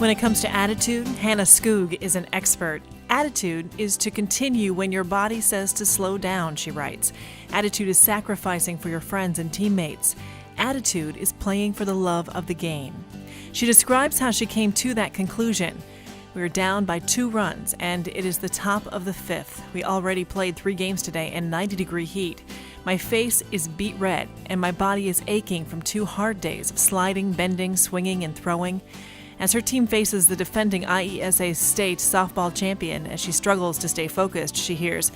When it comes to attitude, Hannah Skoog is an expert. Attitude is to continue when your body says to slow down, she writes. Attitude is sacrificing for your friends and teammates. Attitude is playing for the love of the game. She describes how she came to that conclusion. We are down by 2 runs, and it is the top of the 5th. We already played 3 games today in 90-degree heat. My face is beet red, and my body is aching from 2 hard days of sliding, bending, swinging, and throwing. As her team faces the defending IESA state softball champion, as she struggles to stay focused, she hears,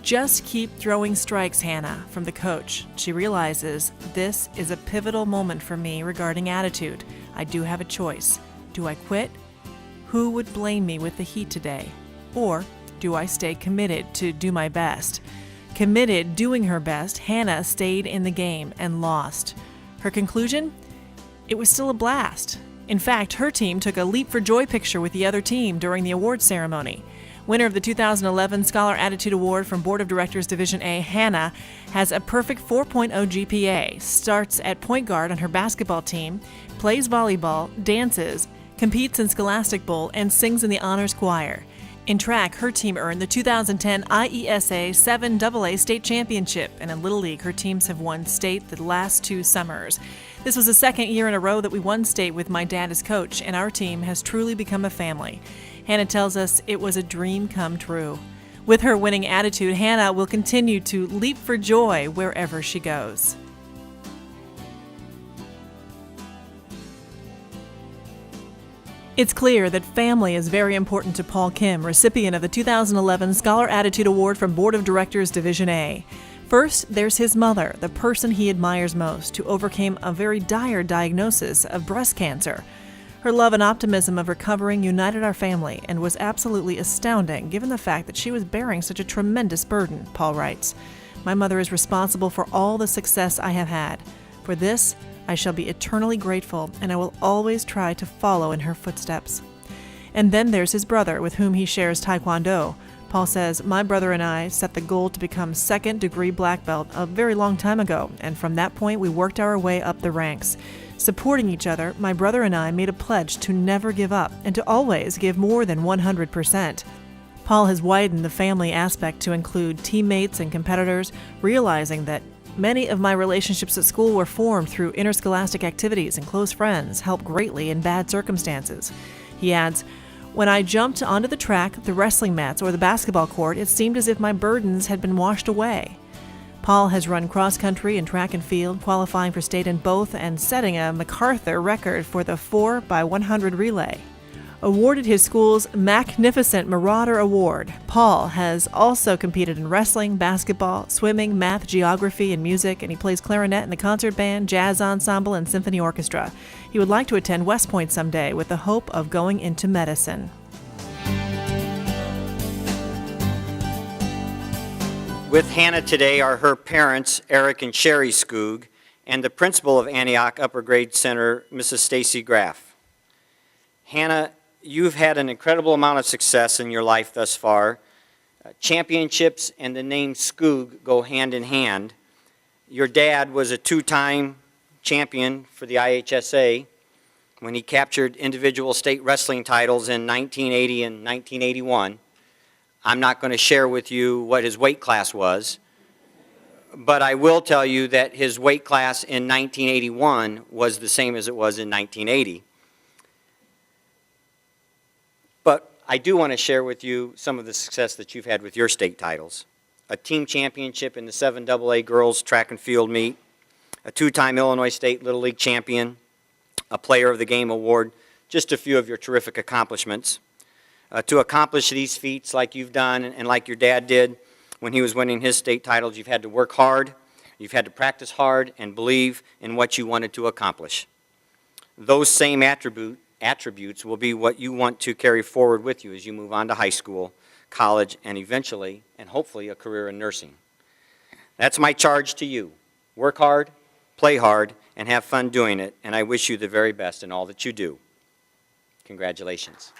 "Just keep throwing strikes, Hannah," from the coach. She realizes this is a pivotal moment for me regarding attitude. I do have a choice. Do I quit? Who would blame me with the heat today? Or do I stay committed to do my best? Committed, doing her best, Hannah stayed in the game and lost. Her conclusion? It was still a blast. In fact, her team took a leap for joy picture with the other team during the awards ceremony. Winner of the 2011 Scholar Attitude Award from Board of Directors Division A, Hannah has a perfect 4.0 GPA, starts at point guard on her basketball team, plays volleyball, dances, competes in Scholastic Bowl, and sings in the honors choir. In track, her team earned the 2010 IESA 7AA State Championship, and in Little League, her teams have won state the last 2 summers. This was the 2nd year in a row that we won state with my dad as coach, and our team has truly become a family. Hannah tells us it was a dream come true. With her winning attitude, Hannah will continue to leap for joy wherever she goes. It's clear that family is very important to Paul Kim, recipient of the 2011 Scholar Attitude Award from Board of Directors Division A. First, there's his mother, the person he admires most, who overcame a very dire diagnosis of breast cancer. Her love and optimism of recovering united our family and was absolutely astounding given the fact that she was bearing such a tremendous burden, Paul writes. My mother is responsible for all the success I have had. For this, I shall be eternally grateful, and I will always try to follow in her footsteps. And then there's his brother, with whom he shares Taekwondo. Paul says, my brother and I set the goal to become 2nd-degree black belt a very long time ago, and from that point we worked our way up the ranks. Supporting each other, my brother and I made a pledge to never give up and to always give more than 100%. Paul has widened the family aspect to include teammates and competitors, realizing that many of my relationships at school were formed through interscholastic activities, and close friends help greatly in bad circumstances. He adds, when I jumped onto the track, the wrestling mats, or the basketball court, it seemed as if my burdens had been washed away. Paul has run cross-country and track and field, qualifying for state in both and setting a MacArthur record for the 4x100 relay. Awarded his school's Magnificent Marauder Award, Paul has also competed in wrestling, basketball, swimming, math, geography, and music, and he plays clarinet in the concert band, jazz ensemble, and symphony orchestra. He would like to attend West Point someday with the hope of going into medicine. With Hannah today are her parents, Eric and Sherry Skoog, and the principal of Antioch Upper Grade Center, Mrs. Stacy Graff. Hannah, you've had an incredible amount of success in your life thus far. Championships and the name Skoog go hand in hand. Your dad was a 2-time champion for the IHSA when he captured individual state wrestling titles in 1980 and 1981. I'm not going to share with you what his weight class was, but I will tell you that his weight class in 1981 was the same as it was in 1980. But I do want to share with you some of the success that you've had with your state titles. A team championship in the 7AA girls track and field meet, a 2-time Illinois State Little League champion, a Player of the Game award, just a few of your terrific accomplishments. To accomplish these feats like you've done and like your dad did when he was winning his state titles, you've had to work hard, you've had to practice hard, and believe in what you wanted to accomplish. Those same attributes will be what you want to carry forward with you as you move on to high school, college, and eventually, and hopefully, a career in nursing. That's my charge to you. Work hard, play hard, and have fun doing it, and I wish you the very best in all that you do. Congratulations.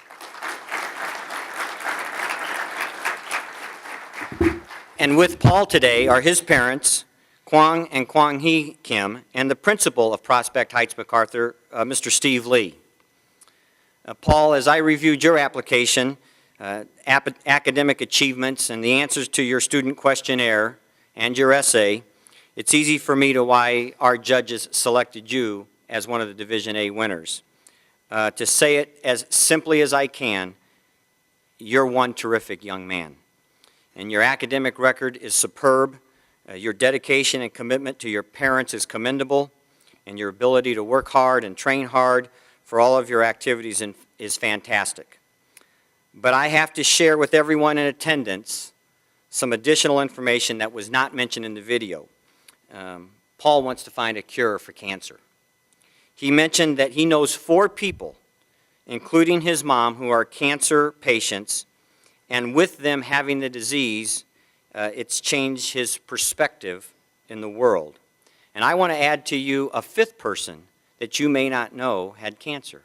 And with Paul today are his parents, Kwang and Kwang Hee Kim, and the principal of Prospect Heights MacArthur, Mr. Steve Lee. Paul, as I reviewed your application, academic achievements, and the answers to your student questionnaire and your essay, it's easy for me to why our judges selected you as one of the Division A winners. To say it as simply as I can, you're one terrific young man. And your academic record is superb. Your dedication and commitment to your parents is commendable. And your ability to work hard and train hard for all of your activities is fantastic. But I have to share with everyone in attendance some additional information that was not mentioned in the video. Paul wants to find a cure for cancer. He mentioned that he knows 4 people, including his mom, who are cancer patients, and with them having the disease, it's changed his perspective in the world. And I want to add to you a 5th person that you may not know had cancer,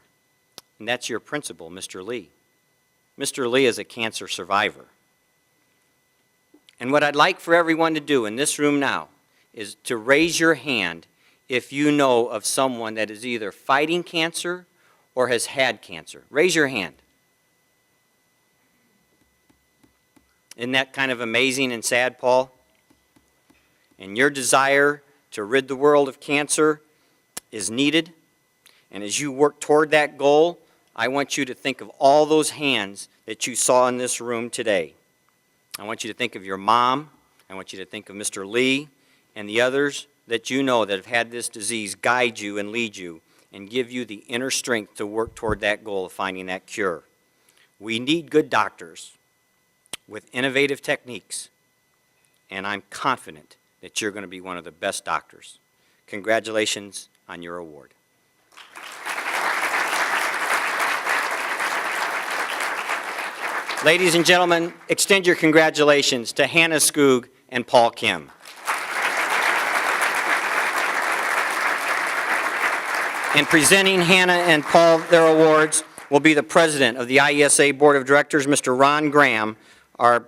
and that's your principal, Mr. Lee. Mr. Lee is a cancer survivor. And what I'd like for everyone to do in this room now is to raise your hand if you know of someone that is either fighting cancer or has had cancer. Raise your hand. Isn't that kind of amazing and sad, Paul? And your desire to rid the world of cancer is needed. And as you work toward that goal, I want you to think of all those hands that you saw in this room today. I want you to think of your mom. I want you to think of Mr. Lee and the others that you know that have had this disease guide you and lead you and give you the inner strength to work toward that goal of finding that cure. We need good doctors with innovative techniques, and I'm confident that you're going to be one of the best doctors. Congratulations on your award. Ladies and gentlemen, extend your congratulations to Hannah Skoog and Paul Kim. And presenting Hannah and Paul their awards will be the president of the IESA Board of Directors, Mr. Ron Graham. Our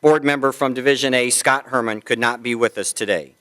board member from Division A, Scott Herman, could not be with us today.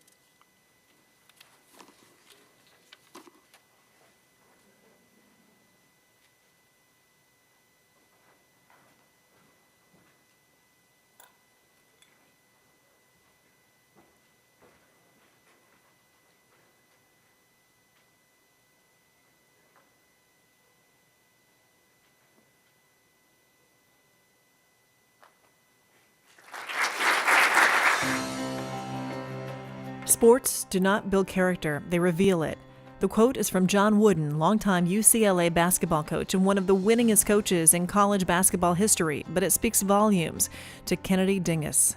Sports do not build character, they reveal it. The quote is from John Wooden, longtime UCLA basketball coach and one of the winningest coaches in college basketball history, but it speaks volumes to Kennedy Dingus.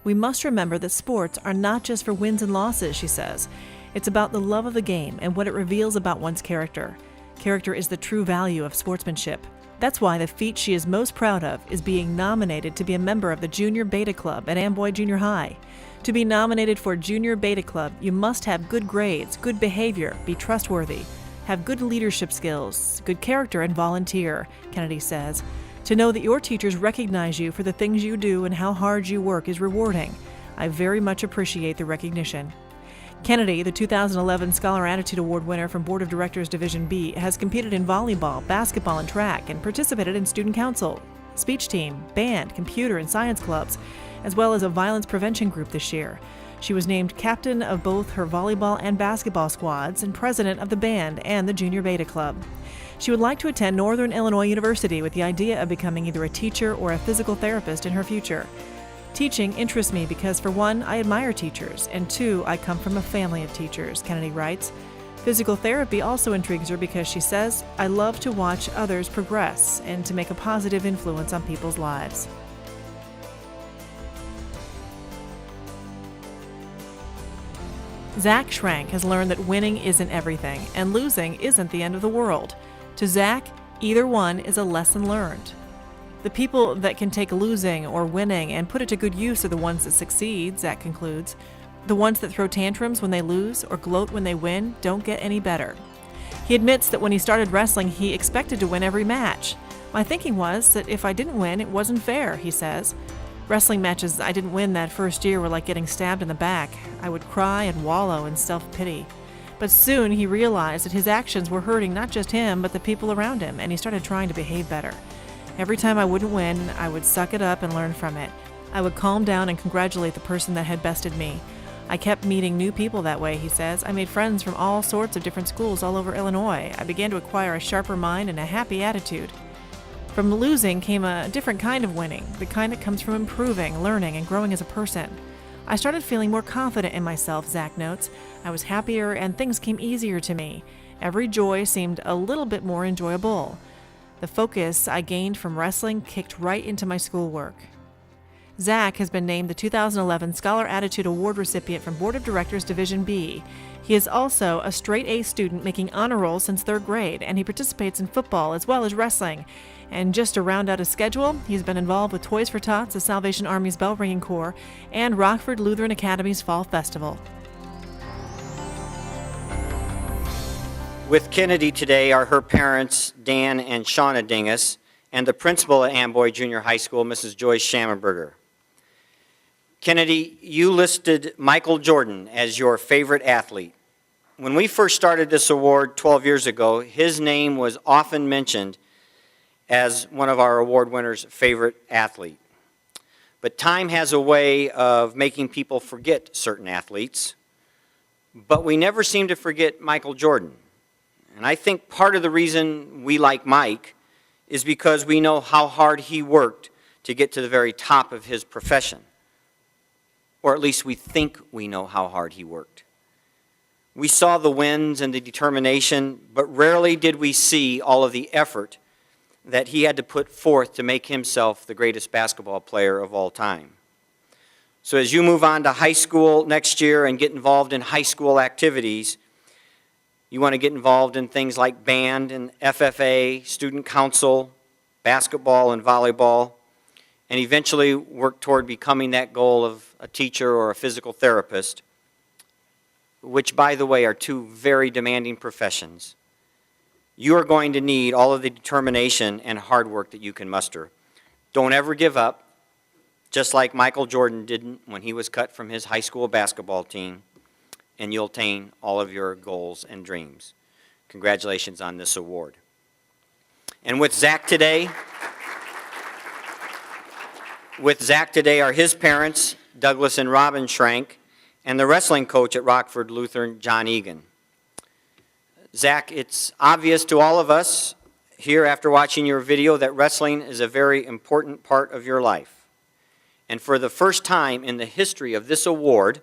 We must remember that sports are not just for wins and losses, she says. It's about the love of the game and what it reveals about one's character. Character is the true value of sportsmanship. That's why the feat she is most proud of is being nominated to be a member of the Junior Beta Club at Amboy Junior High. To be nominated for Junior Beta Club, you must have good grades, good behavior, be trustworthy, have good leadership skills, good character, and volunteer, Kennedy says. To know that your teachers recognize you for the things you do and how hard you work is rewarding. I very much appreciate the recognition. Kennedy, the 2011 Scholar Attitude Award winner from Board of Directors Division B, has competed in volleyball, basketball, and track, and participated in student council, speech team, band, computer, and science clubs, as well as a violence prevention group this year. She was named captain of both her volleyball and basketball squads and president of the band and the Junior Beta Club. She would like to attend Northern Illinois University with the idea of becoming either a teacher or a physical therapist in her future. Teaching interests me because, for one, I admire teachers, and 2, I come from a family of teachers, Kennedy writes. Physical therapy also intrigues her because she says, I love to watch others progress and to make a positive influence on people's lives. Zach Schrank has learned that winning isn't everything, and losing isn't the end of the world. To Zach, either one is a lesson learned. The people that can take losing or winning and put it to good use are the ones that succeed, Zach concludes. The ones that throw tantrums when they lose or gloat when they win don't get any better. He admits that when he started wrestling, he expected to win every match. My thinking was that if I didn't win, it wasn't fair, he says. Wrestling matches I didn't win that first year were like getting stabbed in the back. I would cry and wallow in self-pity. But soon he realized that his actions were hurting not just him, but the people around him, and he started trying to behave better. Every time I wouldn't win, I would suck it up and learn from it. I would calm down and congratulate the person that had bested me. I kept meeting new people that way, he says. I made friends from all sorts of different schools all over Illinois. I began to acquire a sharper mind and a happy attitude. From losing came a different kind of winning, the kind that comes from improving, learning, and growing as a person. I started feeling more confident in myself, Zach notes. I was happier and things came easier to me. Every joy seemed a little bit more enjoyable. The focus I gained from wrestling kicked right into my schoolwork. Zach has been named the 2011 Scholar Attitude Award recipient from Board of Directors Division B. He is also a straight A student making honor roll since third grade, and he participates in football as well as wrestling. And just to round out his schedule, he's been involved with Toys for Tots, the Salvation Army's Bell Ringing Corps, and Rockford Lutheran Academy's Fall Festival. With Kennedy today are her parents, Dan and Shauna Dingus, and the principal at Amboy Junior High School, Mrs. Joyce Schammenberger. Kennedy, you listed Michael Jordan as your favorite athlete. When we first started this award 12 years ago, his name was often mentioned as one of our award winners' favorite athlete. But time has a way of making people forget certain athletes, but we never seem to forget Michael Jordan. And I think part of the reason we like Mike is because we know how hard he worked to get to the very top of his profession. Or at least we think we know how hard he worked. We saw the wins and the determination, but rarely did we see all of the effort that he had to put forth to make himself the greatest basketball player of all time. So as you move on to high school next year and get involved in high school activities, you want to get involved in things like band and FFA, student council, basketball and volleyball, and eventually work toward becoming that goal of a teacher or a physical therapist, which, by the way, are two very demanding professions. You are going to need all of the determination and hard work that you can muster. Don't ever give up, just like Michael Jordan didn't when he was cut from his high school basketball team, and you'll attain all of your goals and dreams. Congratulations on this award. And with Zach today are his parents, Douglas and Robin Schrank, and the wrestling coach at Rockford Lutheran, John Egan. Zach, it's obvious to all of us here after watching your video that wrestling is a very important part of your life. And for the first time in the history of this award,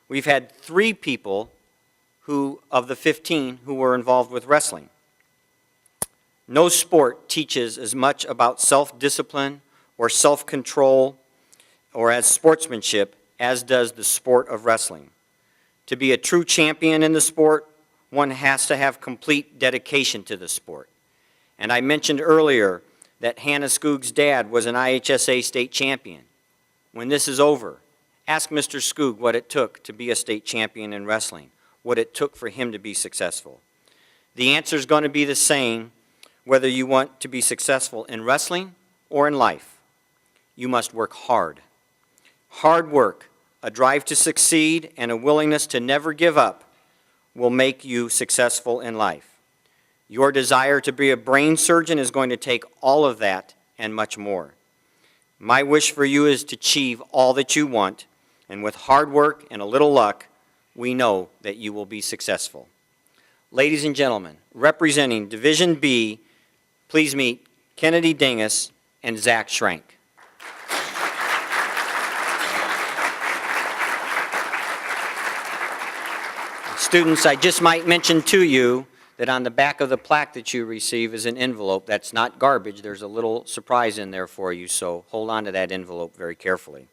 we've had 3 people of the 15 who were involved with wrestling. No sport teaches as much about self-discipline or self-control or as sportsmanship as does the sport of wrestling. To be a true champion in the sport, one has to have complete dedication to the sport. And I mentioned earlier that Hannah Skoog's dad was an IHSA state champion. When this is over, ask Mr. Skoog what it took to be a state champion in wrestling, what it took for him to be successful. The answer is going to be the same whether you want to be successful in wrestling or in life. You must work hard. Hard work, a drive to succeed, and a willingness to never give up will make you successful in life. Your desire to be a brain surgeon is going to take all of that and much more. My wish for you is to achieve all that you want, and with hard work and a little luck, we know that you will be successful. Ladies and gentlemen, representing Division B, please meet Kennedy Dingus and Zach Schrank. Students, I just might mention to you that on the back of the plaque that you receive is an envelope. That's not garbage. There's a little surprise in there for you, so hold on to that envelope very carefully.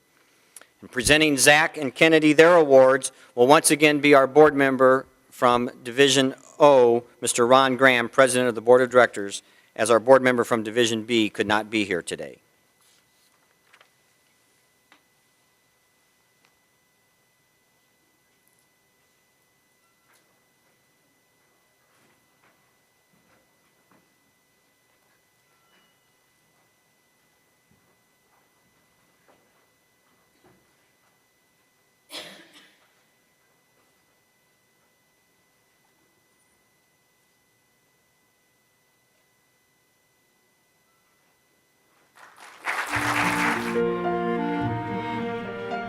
And presenting Zach and Kennedy their awards will once again be our board member from Division O, Mr. Ron Graham, President of the Board of Directors, as our board member from Division B could not be here today.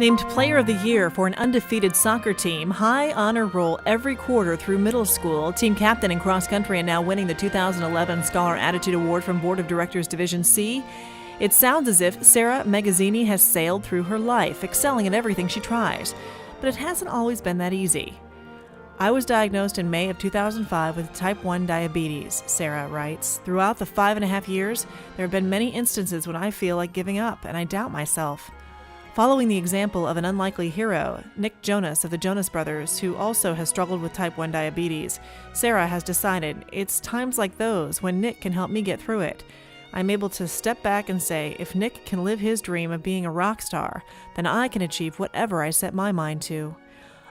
Named Player of the Year for an undefeated soccer team, high honor roll every quarter through middle school, team captain in cross country, and now winning the 2011 Scholar Attitude Award from Board of Directors Division C. It sounds as if Sarah Magazzini has sailed through her life, excelling at everything she tries. But it hasn't always been that easy. I was diagnosed in May of 2005 with type 1 diabetes, Sarah writes. Throughout the 5.5 years, there have been many instances when I feel like giving up, and I doubt myself. Following the example of an unlikely hero, Nick Jonas of the Jonas Brothers, who also has struggled with type 1 diabetes, Sarah has decided it's times like those when Nick can help me get through it. I'm able to step back and say, if Nick can live his dream of being a rock star, then I can achieve whatever I set my mind to.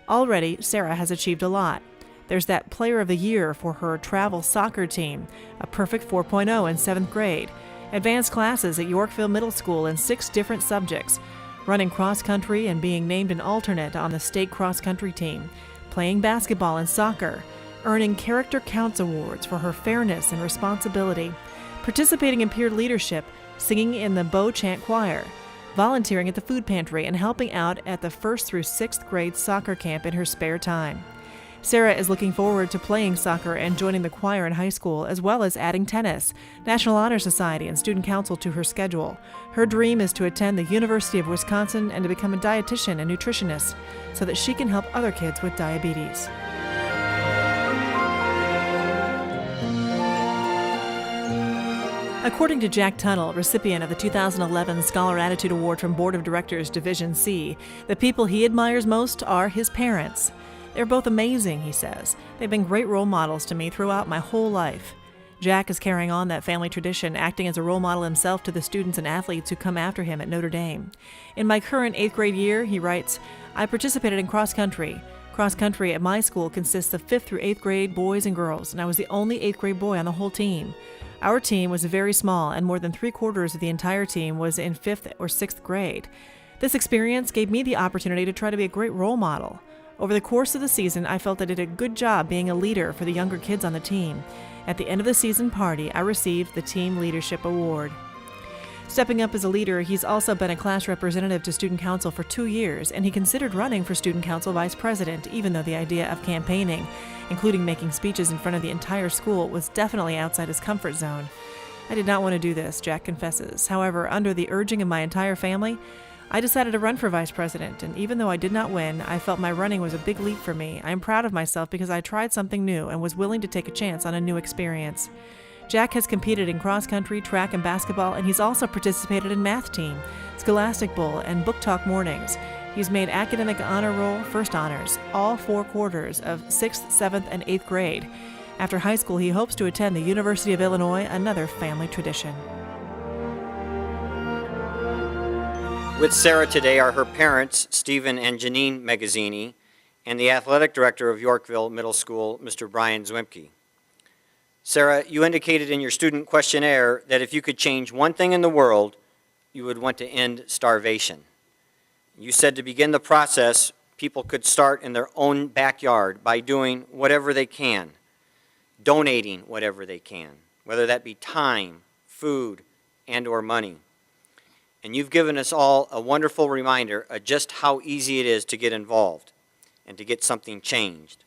Already, Sarah has achieved a lot. There's that Player of the Year for her travel soccer team, a perfect 4.0 in 7th grade, advanced classes at Yorkville Middle School in 6 different subjects, running cross-country and being named an alternate on the state cross-country team, playing basketball and soccer, earning Character Counts Awards for her fairness and responsibility, participating in peer leadership, singing in the Bow Chant Choir, volunteering at the food pantry, and helping out at the 1st through 6th grade soccer camp in her spare time. Sarah is looking forward to playing soccer and joining the choir in high school, as well as adding tennis, National Honor Society, and student council to her schedule. Her dream is to attend the University of Wisconsin and to become a dietitian and nutritionist so that she can help other kids with diabetes. According to Jack Tunnell, recipient of the 2011 Scholar Attitude Award from Board of Directors Division C, the people he admires most are his parents. They're both amazing, he says. They've been great role models to me throughout my whole life. Jack is carrying on that family tradition, acting as a role model himself to the students and athletes who come after him at Notre Dame. In my current 8th grade year, he writes, I participated in cross country. Cross country at my school consists of 5th through 8th grade boys and girls, and I was the only 8th grade boy on the whole team. Our team was very small, and more than 3/4 of the entire team was in 5th or 6th grade. This experience gave me the opportunity to try to be a great role model. Over the course of the season, I felt I did a good job being a leader for the younger kids on the team. At the end of the season party, I received the Team Leadership Award. Stepping up as a leader, he's also been a class representative to Student Council for 2 years, and he considered running for Student Council Vice President, even though the idea of campaigning, including making speeches in front of the entire school, was definitely outside his comfort zone. I did not want to do this, Jack confesses. However, under the urging of my entire family, I decided to run for vice president, and even though I did not win, I felt my running was a big leap for me. I am proud of myself because I tried something new and was willing to take a chance on a new experience. Jack has competed in cross-country, track, and basketball, and he's also participated in math team, Scholastic Bowl, and Book Talk mornings. He's made academic honor roll, first honors, all 4 quarters of 6th, 7th, and 8th grade. After high school, he hopes to attend the University of Illinois, another family tradition. With Sarah today are her parents, Stephen and Janine Magazzini, and the athletic director of Yorkville Middle School, Mr. Brian Zwimke. Sarah, you indicated in your student questionnaire that if you could change one thing in the world, you would want to end starvation. You said to begin the process, people could start in their own backyard by doing whatever they can, donating whatever they can, whether that be time, food, and or money. And you've given us all a wonderful reminder of just how easy it is to get involved and to get something changed.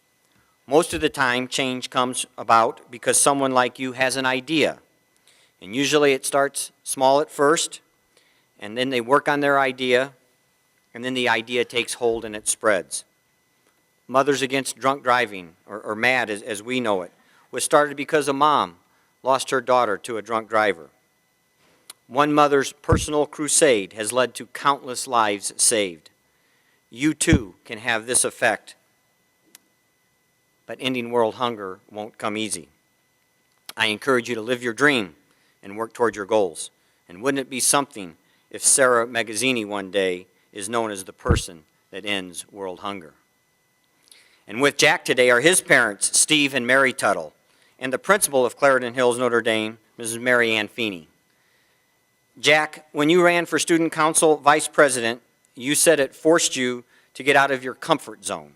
Most of the time, change comes about because someone like you has an idea. And usually it starts small at first, and then they work on their idea, and then the idea takes hold and it spreads. Mothers Against Drunk Driving, or MAD as we know it, was started because a mom lost her daughter to a drunk driver. One mother's personal crusade has led to countless lives saved. You too can have this effect. But ending world hunger won't come easy. I encourage you to live your dream and work toward your goals. And wouldn't it be something if Sarah Magazzini one day is known as the person that ends world hunger? And with Jack today are his parents, Steve and Mary Tuttle, and the principal of Clarendon Hills Notre Dame, Mrs. Mary Ann Feeney. Jack, when you ran for Student Council Vice President, you said it forced you to get out of your comfort zone.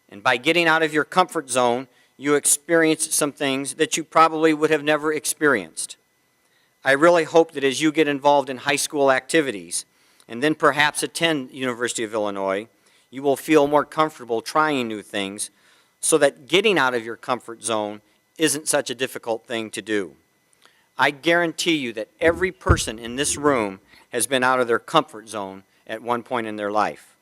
And by getting out of your comfort zone, you experienced some things that you probably would have never experienced. I really hope that as you get involved in high school activities, and then perhaps attend University of Illinois, you will feel more comfortable trying new things so that getting out of your comfort zone isn't such a difficult thing to do. I guarantee you that every person in this room has been out of their comfort zone at one point in their life.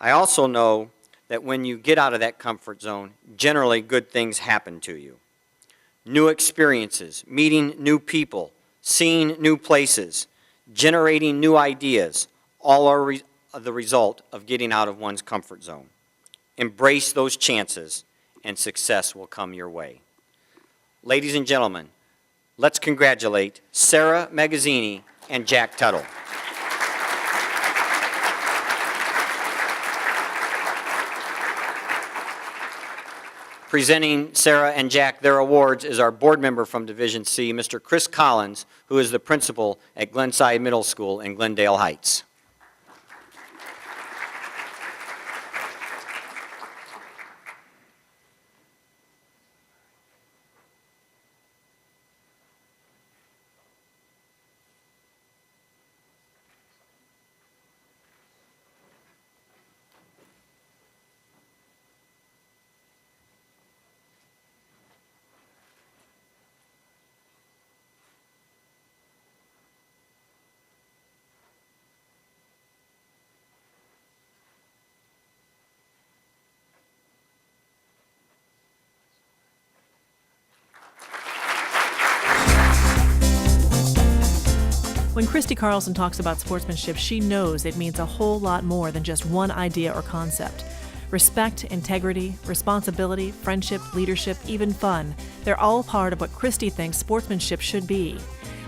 I also know that when you get out of that comfort zone, generally good things happen to you. New experiences, meeting new people, seeing new places, generating new ideas, all are the result of getting out of one's comfort zone. Embrace those chances, and success will come your way. Ladies and gentlemen, let's congratulate Sarah Magazzini and Jack Tuttle. Presenting Sarah and Jack their awards is our board member from Division C, Mr. Chris Collins, who is the principal at Glenside Middle School in Glendale Heights. When Christy Carlson talks about sportsmanship, she knows it means a whole lot more than just one idea or concept. Respect, integrity, responsibility, friendship, leadership, even fun, they're all part of what Christy thinks sportsmanship should be.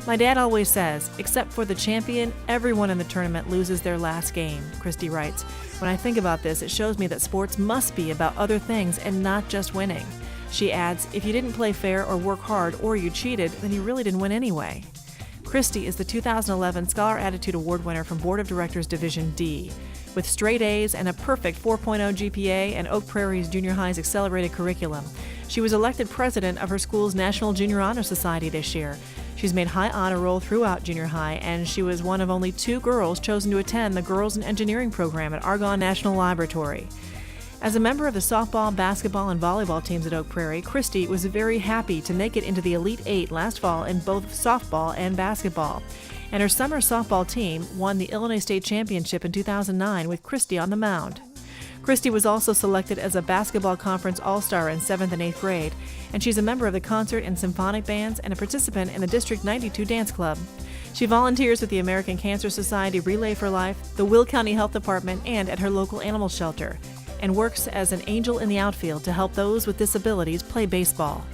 My dad always says, except for the champion, everyone in the tournament loses their last game, Christy writes. When I think about this, it shows me that sports must be about other things and not just winning. She adds, if you didn't play fair or work hard or you cheated, then you really didn't win anyway. Christy is the 2011 Scholar Attitude Award winner from Board of Directors Division D. With straight A's and a perfect 4.0 GPA and Oak Prairie's Junior High's accelerated curriculum, she was elected president of her school's National Junior Honor Society this year. She's made high honor roll throughout junior high, and she was one of only 2 girls chosen to attend the Girls in Engineering program at Argonne National Laboratory. As a member of the softball, basketball, and volleyball teams at Oak Prairie, Christy was very happy to make it into the Elite 8 last fall in both softball and basketball. And her summer softball team won the Illinois State Championship in 2009 with Christy on the mound. Christy was also selected as a basketball conference all-star in 7th and 8th grade, and she's a member of the concert and symphonic bands and a participant in the District 92 Dance Club. She volunteers with the American Cancer Society Relay for Life, the Will County Health Department, and at her local animal shelter, and works as an angel in the outfield to help those with disabilities play baseball.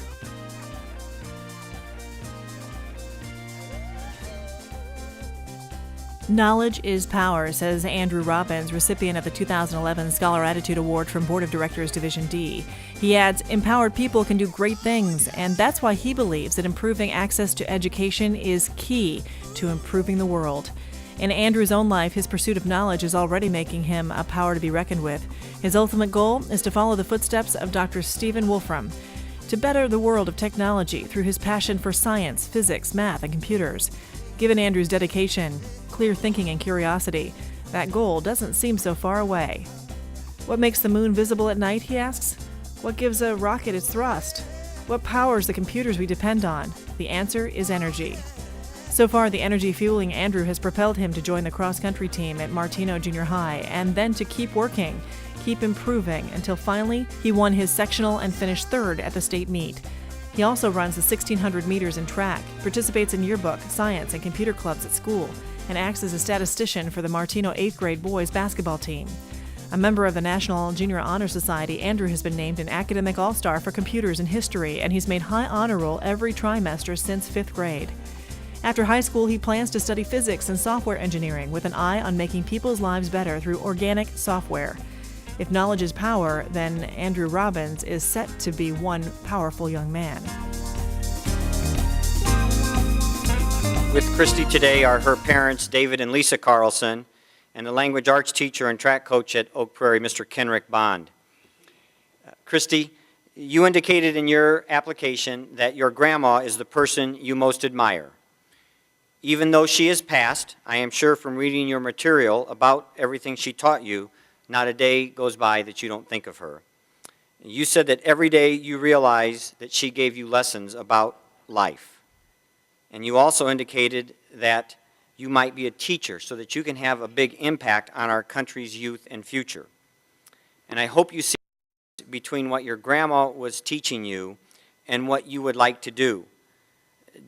Knowledge is power, says Andrew Robbins, recipient of the 2011 Scholar Attitude Award from Board of Directors Division D. He adds, empowered people can do great things, and that's why he believes that improving access to education is key to improving the world. In Andrew's own life, his pursuit of knowledge is already making him a power to be reckoned with. His ultimate goal is to follow the footsteps of Dr. Stephen Wolfram, to better the world of technology through his passion for science, physics, math, and computers. Given Andrew's dedication, clear thinking, and curiosity, that goal doesn't seem so far away. What makes the moon visible at night, he asks? What gives a rocket its thrust? What powers the computers we depend on? The answer is energy. So far, the energy fueling Andrew has propelled him to join the cross-country team at Martino Junior High, and then to keep working, keep improving, until finally he won his sectional and finished 3rd at the state meet. He also runs the 1,600 meters in track, participates in yearbook, science, and computer clubs at school, and acts as a statistician for the Martino 8th grade boys basketball team. A member of the National Junior Honor Society, Andrew has been named an academic all-star for computers and history, and he's made high honor roll every trimester since 5th grade. After high school, he plans to study physics and software engineering with an eye on making people's lives better through organic software. If knowledge is power, then Andrew Robbins is set to be one powerful young man. With Christy today are her parents, David and Lisa Carlson, and the language arts teacher and track coach at Oak Prairie, Mr. Kenrick Bond. Christy, you indicated in your application that your grandma is the person you most admire. Even though she is passed, I am sure from reading your material about everything she taught you, not a day goes by that you don't think of her. You said that every day you realize that she gave you lessons about life. And you also indicated that you might be a teacher so that you can have a big impact on our country's youth and future. And I hope you see between what your grandma was teaching you and what you would like to do.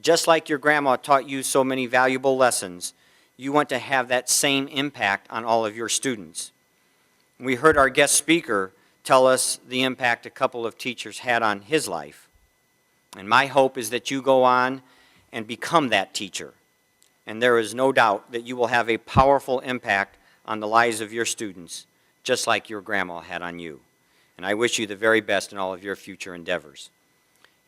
Just like your grandma taught you so many valuable lessons, you want to have that same impact on all of your students. We heard our guest speaker tell us the impact a couple of teachers had on his life. And my hope is that you go on and become that teacher. And there is no doubt that you will have a powerful impact on the lives of your students, just like your grandma had on you. And I wish you the very best in all of your future endeavors.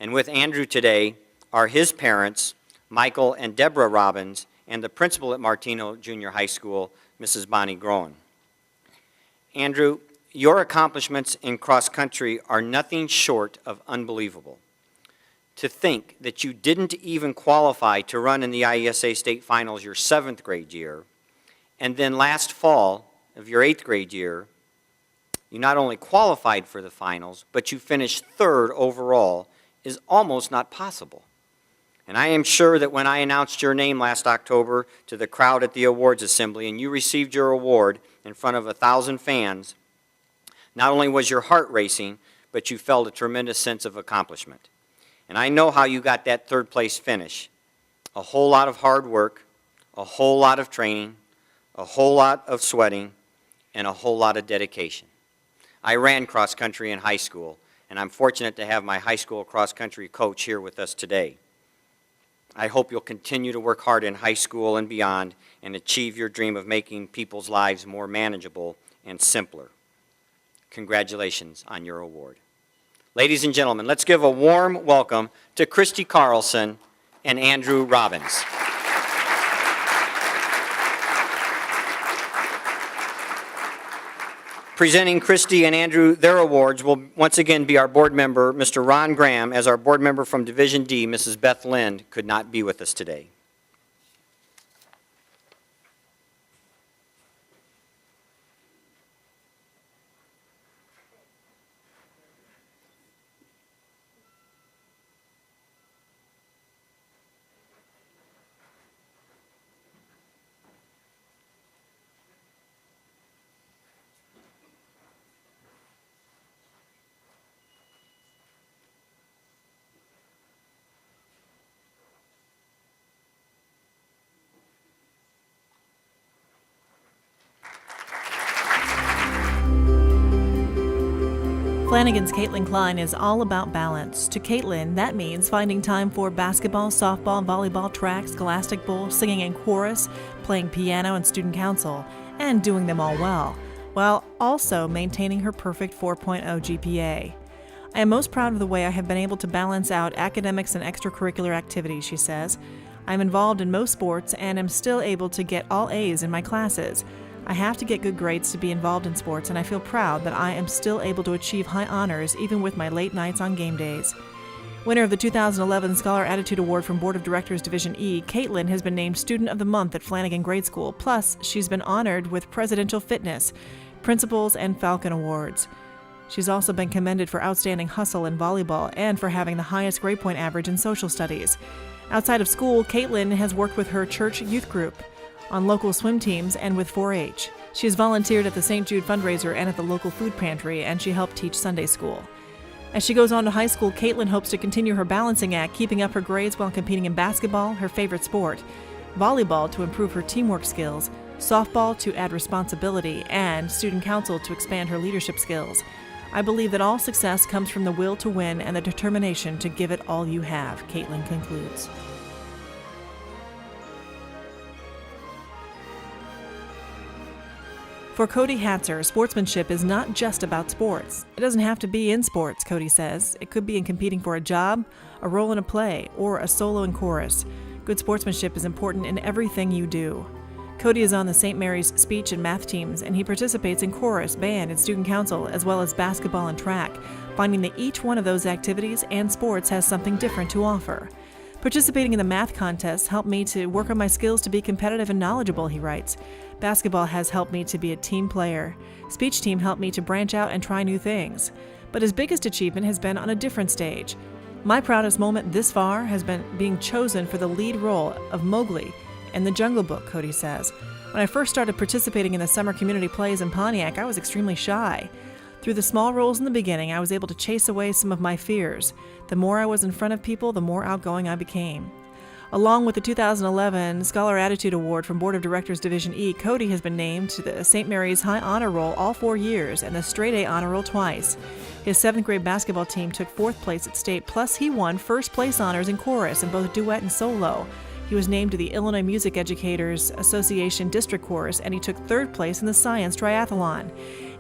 And with Andrew today are his parents, Michael and Deborah Robbins, and the principal at Martino Junior High School, Mrs. Bonnie Groen. Andrew, your accomplishments in cross country are nothing short of unbelievable. To think that you didn't even qualify to run in the IESA state finals your 7th grade year, and then last fall of your 8th grade year, you not only qualified for the finals, but you finished 3rd overall, is almost not possible. And I am sure that when I announced your name last October to the crowd at the awards assembly and you received your award in front of 1,000 fans, not only was your heart racing, but you felt a tremendous sense of accomplishment. And I know how you got that 3rd place finish. A whole lot of hard work, a whole lot of training, a whole lot of sweating, and a whole lot of dedication. I ran cross country in high school, and I'm fortunate to have my high school cross country coach here with us today. I hope you'll continue to work hard in high school and beyond and achieve your dream of making people's lives more manageable and simpler. Congratulations on your award. Ladies and gentlemen, let's give a warm welcome to Christy Carlson and Andrew Robbins. Presenting Christy and Andrew their awards will once again be our board member, Mr. Ron Graham, as our board member from Division D, Mrs. Beth Lind, could not be with us today. Flanagan's Caitlin Klein is all about balance. To Caitlin, that means finding time for basketball, softball, volleyball, track, scholastic bowl, singing in chorus, playing piano and student council, and doing them all well, while also maintaining her perfect 4.0 GPA. I am most proud of the way I have been able to balance out academics and extracurricular activities, she says. I'm involved in most sports and am still able to get all A's in my classes. I have to get good grades to be involved in sports, and I feel proud that I am still able to achieve high honors even with my late nights on game days. Winner of the 2011 Scholar Attitude Award from Board of Directors Division E, Caitlin has been named Student of the Month at Flanagan Grade School, plus she's been honored with Presidential Fitness, Principals, and Falcon Awards. She's also been commended for outstanding hustle in volleyball and for having the highest grade point average in social studies. Outside of school, Caitlin has worked with her church youth group, on local swim teams, and with 4-H. She has volunteered at the St. Jude fundraiser and at the local food pantry, and she helped teach Sunday school. As she goes on to high school, Caitlin hopes to continue her balancing act, keeping up her grades while competing in basketball, her favorite sport, volleyball to improve her teamwork skills, softball to add responsibility, and student council to expand her leadership skills. I believe that all success comes from the will to win and the determination to give it all you have, Caitlin concludes. For Cody Hatzer, sportsmanship is not just about sports. It doesn't have to be in sports, Cody says. It could be in competing for a job, a role in a play, or a solo and chorus. Good sportsmanship is important in everything you do. Cody is on the St. Mary's speech and math teams, and he participates in chorus, band, and student council, as well as basketball and track, finding that each one of those activities and sports has something different to offer. Participating in the math contest helped me to work on my skills to be competitive and knowledgeable, he writes. Basketball has helped me to be a team player. Speech team helped me to branch out and try new things. But his biggest achievement has been on a different stage. My proudest moment this far has been being chosen for the lead role of Mowgli in The Jungle Book, Cody says. When I first started participating in the summer community plays in Pontiac, I was extremely shy. Through the small roles in the beginning, I was able to chase away some of my fears. The more I was in front of people, the more outgoing I became. Along with the 2011 Scholar Attitude Award from Board of Directors Division E, Cody has been named to the St. Mary's High Honor Roll all 4 years and the Straight A Honor Roll twice. His 7th grade basketball team took 4th place at state, plus he won first place honors in chorus in both duet and solo. He was named to the Illinois Music Educators Association District Chorus, and he took 3rd place in the Science Triathlon,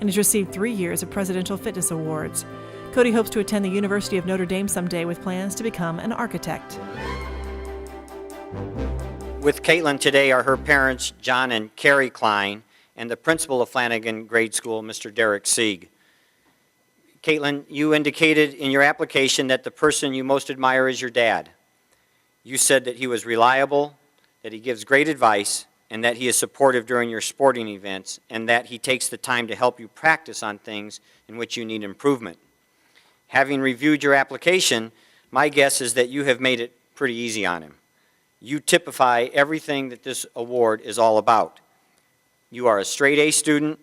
and has received 3 years of Presidential Fitness Awards. Cody hopes to attend the University of Notre Dame someday with plans to become an architect. With Caitlin today are her parents, John and Carrie Klein, and the principal of Flanagan Grade School, Mr. Derek Sieg. Caitlin, you indicated in your application that the person you most admire is your dad. You said that he was reliable, that he gives great advice, and that he is supportive during your sporting events, and that he takes the time to help you practice on things in which you need improvement. Having reviewed your application, my guess is that you have made it pretty easy on him. You typify everything that this award is all about. You are a straight A student.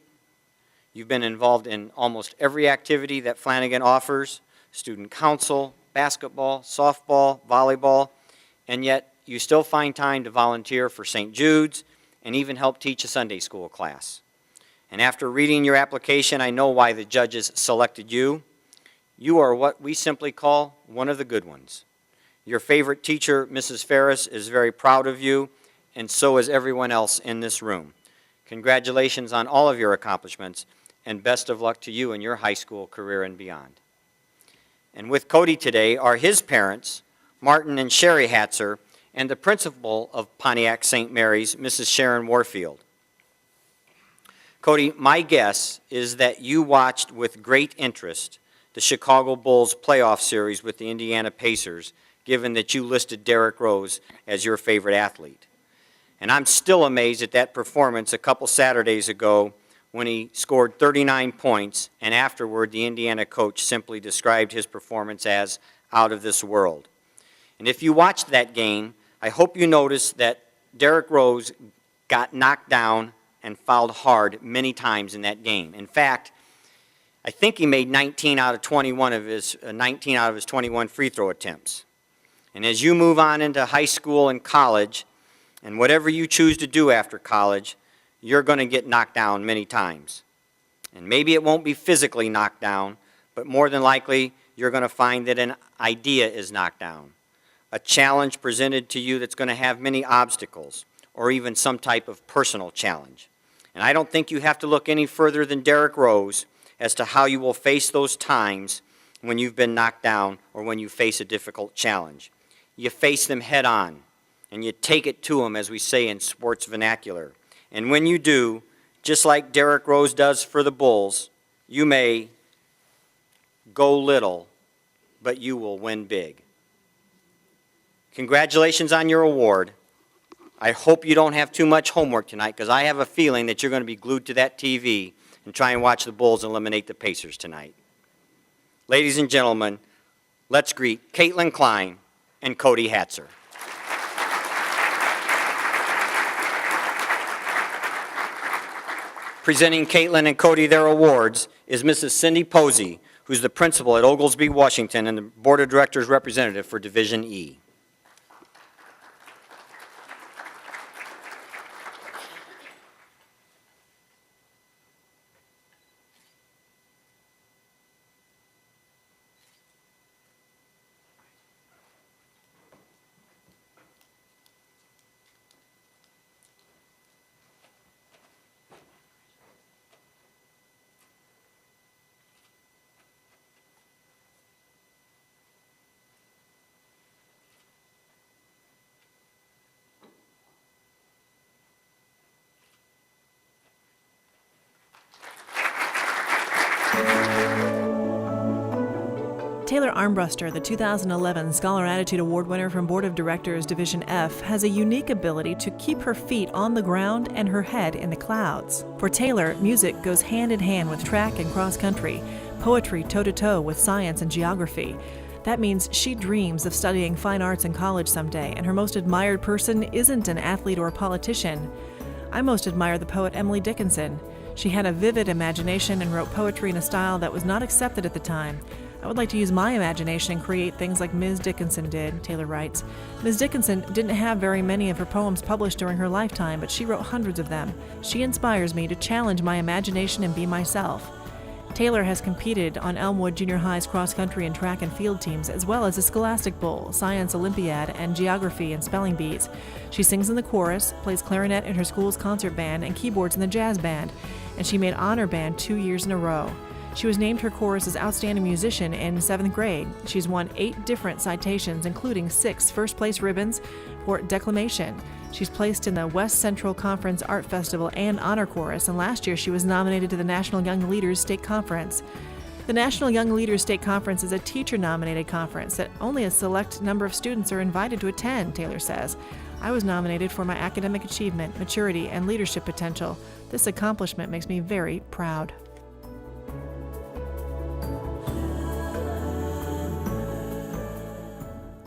You've been involved in almost every activity that Flanagan offers: student council, basketball, softball, volleyball, and yet you still find time to volunteer for St. Jude's and even help teach a Sunday school class. And after reading your application, I know why the judges selected you. You are what we simply call one of the good ones. Your favorite teacher, Mrs. Ferris, is very proud of you, and so is everyone else in this room. Congratulations on all of your accomplishments, and best of luck to you in your high school career and beyond. And with Cody today are his parents, Martin and Sherry Hatzer, and the principal of Pontiac St. Mary's, Mrs. Sharon Warfield. Cody, my guess is that you watched with great interest the Chicago Bulls playoff series with the Indiana Pacers, given that you listed Derrick Rose as your favorite athlete. And I'm still amazed at that performance a couple Saturdays ago when he scored 39 points, and afterward the Indiana coach simply described his performance as out of this world. And if you watched that game, I hope you noticed that Derrick Rose got knocked down and fouled hard many times in that game. In fact, I think he made 19 out of his 21 free throw attempts. And as you move on into high school and college, and whatever you choose to do after college, you're going to get knocked down many times. And maybe it won't be physically knocked down, but more than likely you're going to find that an idea is knocked down, a challenge presented to you that's going to have many obstacles, or even some type of personal challenge. And I don't think you have to look any further than Derrick Rose as to how you will face those times when you've been knocked down or when you face a difficult challenge. You face them head on, and you take it to them, as we say in sports vernacular. And when you do, just like Derrick Rose does for the Bulls, you may go little, but you will win big. Congratulations on your award. I hope you don't have too much homework tonight, because I have a feeling that you're going to be glued to that TV and try and watch the Bulls eliminate the Pacers tonight. Ladies and gentlemen, let's greet Caitlin Klein and Cody Hatzer. Presenting Caitlin and Cody their awards is Mrs. Cindy Posey, who's the principal at Oglesby, Washington, and the Board of Directors representative for Division E. Taylor Armbruster, the 2011 Scholar Attitude Award winner from Board of Directors Division F, has a unique ability to keep her feet on the ground and her head in the clouds. For Taylor, music goes hand in hand with track and cross country, poetry toe-to-toe with science and geography. That means she dreams of studying fine arts in college someday, and her most admired person isn't an athlete or a politician. I most admire the poet Emily Dickinson. She had a vivid imagination and wrote poetry in a style that was not accepted at the time. I would like to use my imagination and create things like Ms. Dickinson did, Taylor writes. Ms. Dickinson didn't have very many of her poems published during her lifetime, but she wrote hundreds of them. She inspires me to challenge my imagination and be myself. Taylor has competed on Elmwood Junior High's cross-country and track and field teams, as well as the Scholastic Bowl, Science Olympiad, and Geography and Spelling Bees. She sings in the chorus, plays clarinet in her school's concert band, and keyboards in the jazz band, and she made honor band 2 years in a row. She was named her chorus's outstanding musician in 7th grade. She's won 8 different citations, including 6 first-place ribbons for declamation. She's placed in the West Central Conference Art Festival and Honor Chorus, and last year she was nominated to the National Young Leaders State Conference. The National Young Leaders State Conference is a teacher-nominated conference that only a select number of students are invited to attend, Taylor says. I was nominated for my academic achievement, maturity, and leadership potential. This accomplishment makes me very proud.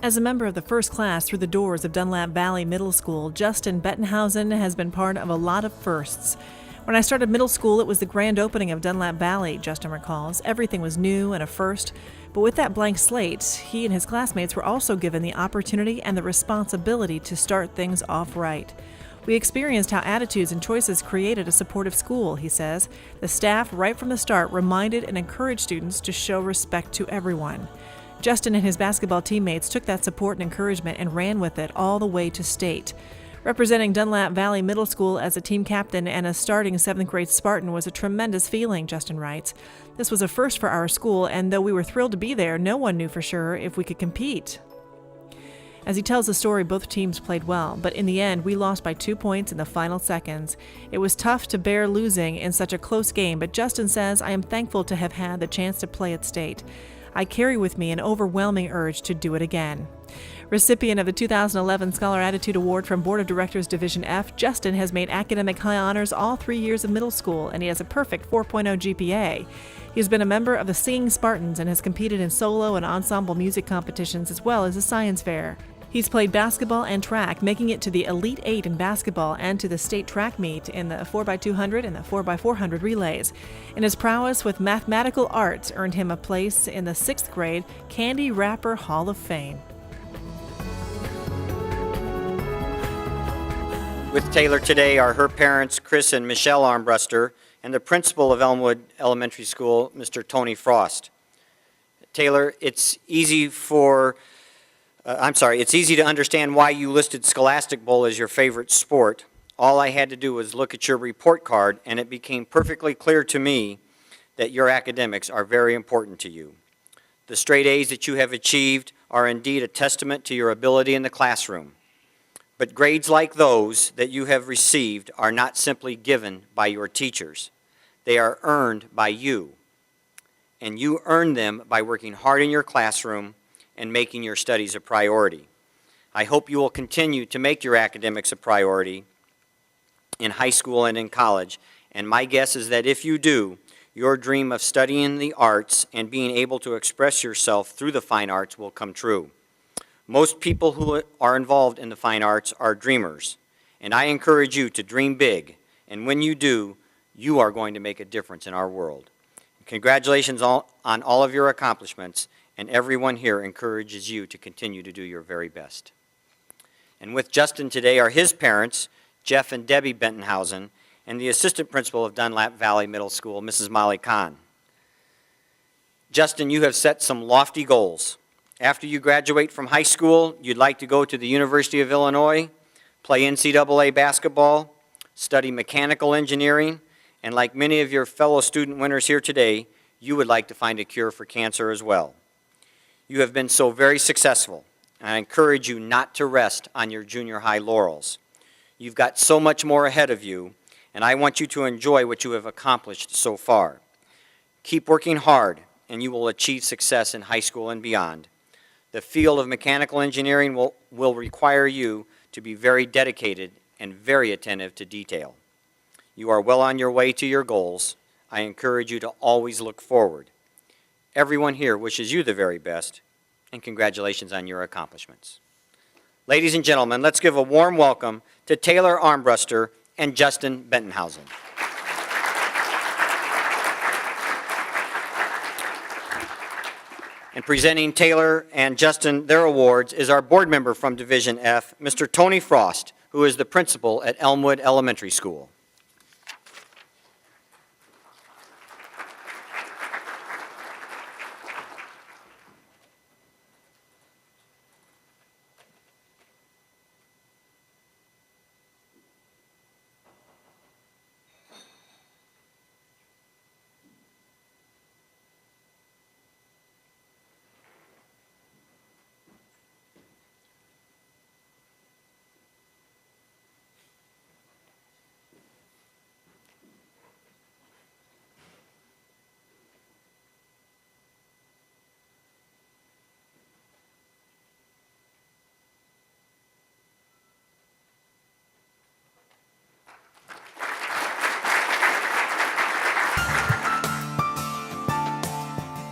As a member of the first class through the doors of Dunlap Valley Middle School, Justin Bettenhausen has been part of a lot of firsts. When I started middle school, it was the grand opening of Dunlap Valley, Justin recalls. Everything was new and a first, but with that blank slate, he and his classmates were also given the opportunity and the responsibility to start things off right. We experienced how attitudes and choices created a supportive school, he says. The staff, right from the start, reminded and encouraged students to show respect to everyone. Justin and his basketball teammates took that support and encouragement and ran with it all the way to state. Representing Dunlap Valley Middle School as a team captain and a starting 7th grade Spartan was a tremendous feeling, Justin writes. This was a first for our school, and though we were thrilled to be there, no one knew for sure if we could compete. As he tells the story, both teams played well, but in the end, we lost by 2 points in the final seconds. It was tough to bear losing in such a close game, but Justin says, I am thankful to have had the chance to play at state. I carry with me an overwhelming urge to do it again. Recipient of the 2011 Scholar Attitude Award from Board of Directors Division F, Justin has made academic high honors all 3 years of middle school, and he has a perfect 4.0 GPA. He has been a member of the Singing Spartans and has competed in solo and ensemble music competitions as well as a science fair. He's played basketball and track, making it to the Elite 8 in basketball and to the state track meet in the 4x200 and the 4x400 relays. And his prowess with mathematical arts earned him a place in the 6th grade Candy Wrapper Hall of Fame. With Taylor today are her parents, Chris and Michelle Armbruster, and the principal of Elmwood Elementary School, Mr. Tony Frost. Taylor, it's easy to understand why you listed Scholastic Bowl as your favorite sport. All I had to do was look at your report card, and it became perfectly clear to me that your academics are very important to you. The straight A's that you have achieved are indeed a testament to your ability in the classroom. But grades like those that you have received are not simply given by your teachers. They are earned by you. And you earn them by working hard in your classroom and making your studies a priority. I hope you will continue to make your academics a priority in high school and in college, and my guess is that if you do, your dream of studying the arts and being able to express yourself through the fine arts will come true. Most people who are involved in the fine arts are dreamers, and I encourage you to dream big, and when you do, you are going to make a difference in our world. Congratulations on all of your accomplishments, and everyone here encourages you to continue to do your very best. And with Justin today are his parents, Jeff and Debbie Bentenhausen, and the assistant principal of Dunlap Valley Middle School, Mrs. Molly Kahn. Justin, you have set some lofty goals. After you graduate from high school, you'd like to go to the University of Illinois, play NCAA basketball, study mechanical engineering, and like many of your fellow student winners here today, you would like to find a cure for cancer as well. You have been so very successful, and I encourage you not to rest on your junior high laurels. You've got so much more ahead of you, and I want you to enjoy what you have accomplished so far. Keep working hard and you will achieve success in high school and beyond. The field of mechanical engineering will require you to be very dedicated and very attentive to detail. You are well on your way to your goals. I encourage you to always look forward. Everyone here wishes you the very best, and congratulations on your accomplishments. Ladies and gentlemen, let's give a warm welcome to Taylor Armbruster and Justin Bentenhausen. And presenting Taylor and Justin their awards is our board member from Division F, Mr. Tony Frost, who is the principal at Elmwood Elementary School.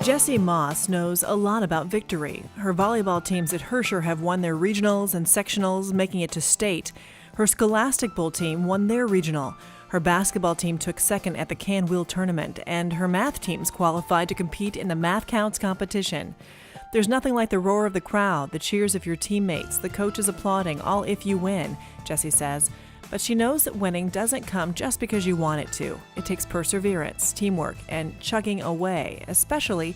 Jessie Moss knows a lot about victory. Her volleyball teams at Herscher have won their regionals and sectionals, making it to state. Her Scholastic Bowl team won their regional. Her basketball team took second at the Can Wheel tournament, and her math teams qualified to compete in the Math Counts competition. There's nothing like the roar of the crowd, the cheers of your teammates, the coaches applauding, all if you win, Jessie says. But she knows that winning doesn't come just because you want it to. It takes perseverance, teamwork, and chugging away, especially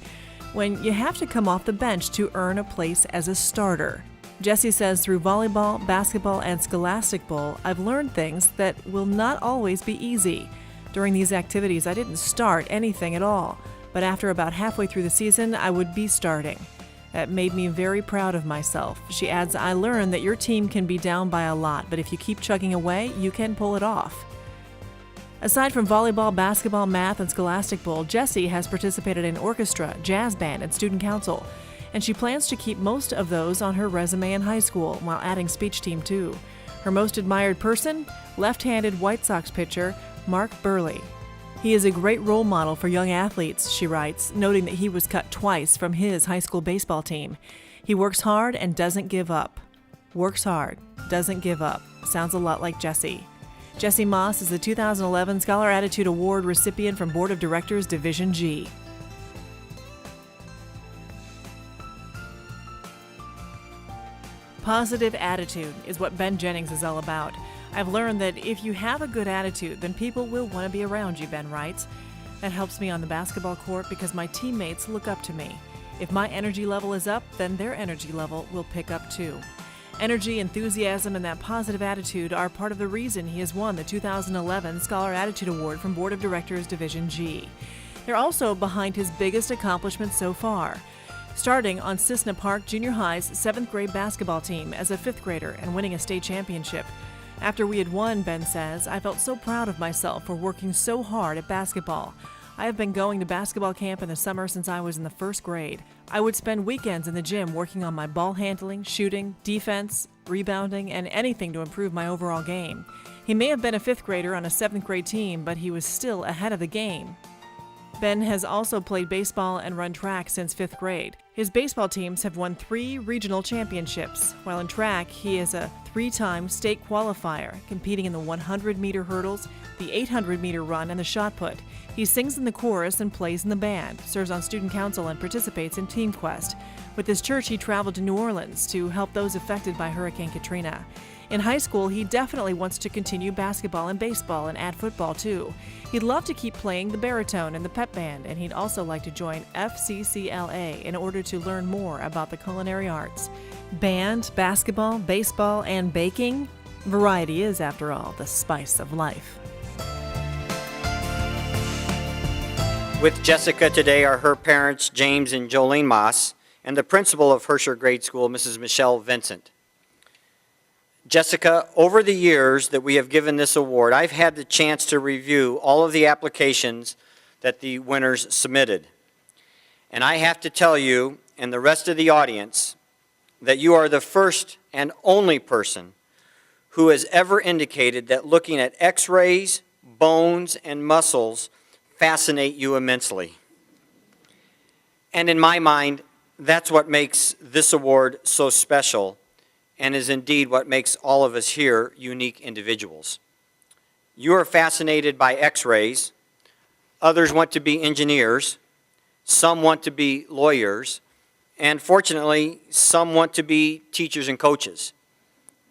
when you have to come off the bench to earn a place as a starter. Jessie says through volleyball, basketball, and Scholastic Bowl, I've learned things that will not always be easy. During these activities, I didn't start anything at all, but after about halfway through the season, I would be starting. That made me very proud of myself. She adds, I learned that your team can be down by a lot, but if you keep chugging away, you can pull it off. Aside from volleyball, basketball, math, and Scholastic Bowl, Jessie has participated in orchestra, jazz band, and student council, and she plans to keep most of those on her resume in high school while adding speech team too. Her most admired person? Left-handed White Sox pitcher Mark Burley. He is a great role model for young athletes, she writes, noting that he was cut twice from his high school baseball team. He works hard and doesn't give up. Works hard, doesn't give up. Sounds a lot like Jessie. Jessie Moss is the 2011 Scholar Attitude Award recipient from Board of Directors Division G. Positive attitude is what Ben Jennings is all about. I've learned that if you have a good attitude, then people will want to be around you, Ben writes. That helps me on the basketball court because my teammates look up to me. If my energy level is up, then their energy level will pick up too. Energy, enthusiasm, and that positive attitude are part of the reason he has won the 2011 Scholar Attitude Award from Board of Directors Division G. They're also behind his biggest accomplishment so far. Starting on Cissna Park Junior High's 7th grade basketball team as a 5th grader and winning a state championship. After we had won, Ben says, I felt so proud of myself for working so hard at basketball. I have been going to basketball camp in the summer since I was in the 1st grade. I would spend weekends in the gym working on my ball handling, shooting, defense, rebounding, and anything to improve my overall game. He may have been a 5th grader on a 7th grade team, but he was still ahead of the game. Ben has also played baseball and run track since 5th grade. His baseball teams have won 3 regional championships, while in track he is a 3-time state qualifier, competing in the 100-meter hurdles, the 800-meter run, and the shot put. He sings in the chorus and plays in the band, serves on student council, and participates in Team Quest. With his church, he traveled to New Orleans to help those affected by Hurricane Katrina. In high school, he definitely wants to continue basketball and baseball and add football too. He'd love to keep playing the baritone and the pep band, and he'd also like to join FCCLA in order to learn more about the culinary arts. Band, basketball, baseball, and baking? Variety is, after all, the spice of life. With Jessica today are her parents, James and Jolene Moss, and the principal of Herscher Grade School, Mrs. Michelle Vincent. Jessica, over the years that we have given this award, I've had the chance to review all of the applications that the winners submitted. And I have to tell you and the rest of the audience that you are the first and only person who has ever indicated that looking at x-rays, bones, and muscles fascinate you immensely. And in my mind, that's what makes this award so special and is indeed what makes all of us here unique individuals. You are fascinated by x-rays, others want to be engineers, some want to be lawyers, and fortunately, some want to be teachers and coaches.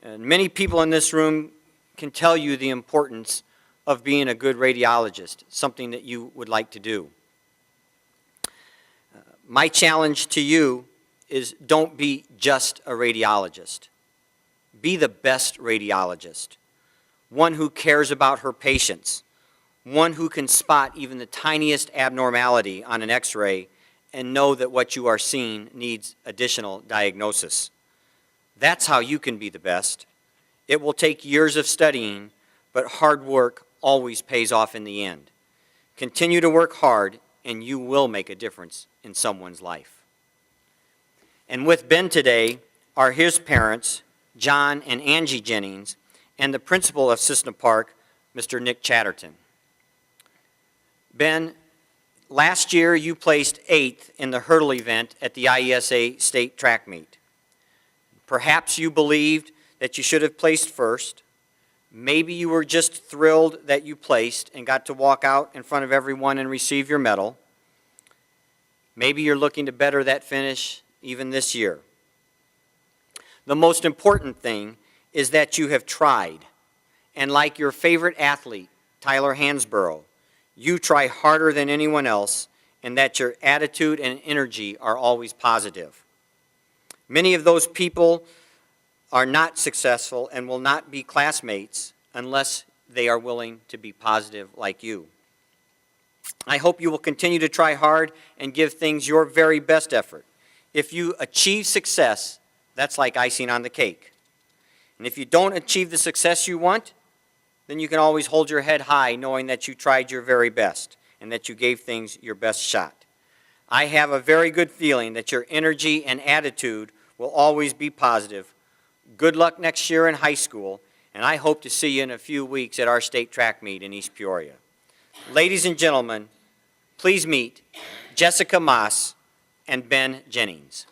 And many people in this room can tell you the importance of being a good radiologist, something that you would like to do. My challenge to you is don't be just a radiologist. Be the best radiologist, one who cares about her patients, one who can spot even the tiniest abnormality on an x-ray and know that what you are seeing needs additional diagnosis. That's how you can be the best. It will take years of studying, but hard work always pays off in the end. Continue to work hard, and you will make a difference in someone's life. And with Ben today are his parents, John and Angie Jennings, and the principal of Cissna Park, Mr. Nick Chatterton. Ben, last year you placed 8th in the hurdle event at the IESA state track meet. Perhaps you believed that you should have placed first. Maybe you were just thrilled that you placed and got to walk out in front of everyone and receive your medal. Maybe you're looking to better that finish even this year. The most important thing is that you have tried. And like your favorite athlete, Tyler Hansborough, you try harder than anyone else, and that your attitude and energy are always positive. Many of those people are not successful and will not be classmates unless they are willing to be positive like you. I hope you will continue to try hard and give things your very best effort. If you achieve success, that's like icing on the cake. And if you don't achieve the success you want, then you can always hold your head high knowing that you tried your very best and that you gave things your best shot. I have a very good feeling that your energy and attitude will always be positive. Good luck next year in high school, and I hope to see you in a few weeks at our state track meet in East Peoria. Ladies and gentlemen, please meet Jessica Moss and Ben Jennings.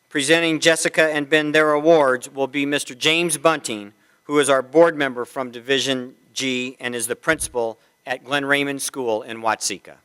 Presenting Jessica and Ben their awards will be Mr. James Bunting, who is our board member from Division G and is the principal at Glen Raymond School in Watseka.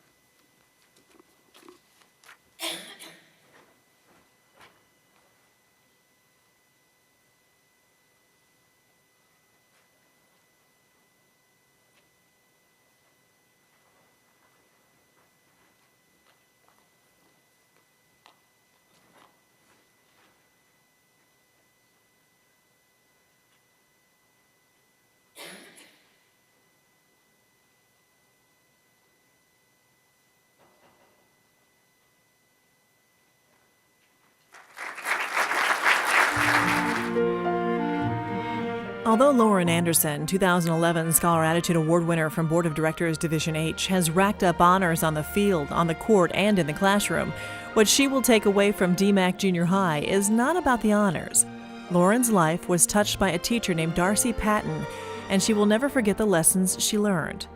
Although Lauren Anderson, 2011 Scholar Attitude Award winner from Board of Directors Division H, has racked up honors on the field, on the court, and in the classroom, what she will take away from DMACC Junior High is not about the honors. Lauren's life was touched by a teacher named Darcy Patton, and she will never forget the lessons she learned.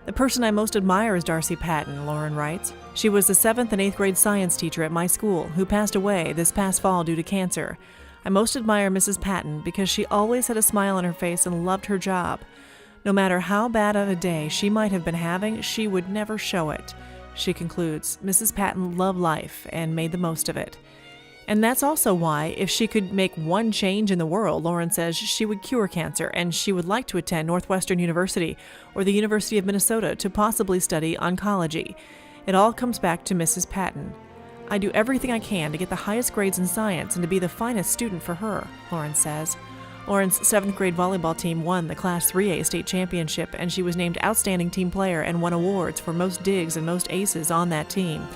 The person I most admire is Darcy Patton, Lauren writes. She was the 7th and 8th grade science teacher at my school who passed away this past fall due to cancer. I most admire Mrs. Patton because she always had a smile on her face and loved her job. No matter how bad of a day she might have been having, she would never show it. She concludes, Mrs. Patton loved life and made the most of it. And that's also why, if she could make one change in the world, Lauren says she would cure cancer, and she would like to attend Northwestern University or the University of Minnesota to possibly study oncology. It all comes back to Mrs. Patton. I do everything I can to get the highest grades in science and to be the finest student for her, Lauren says. Lauren's 7th grade volleyball team won the Class 3A state championship, and she was named Outstanding Team Player and won awards for most digs and most aces on that team.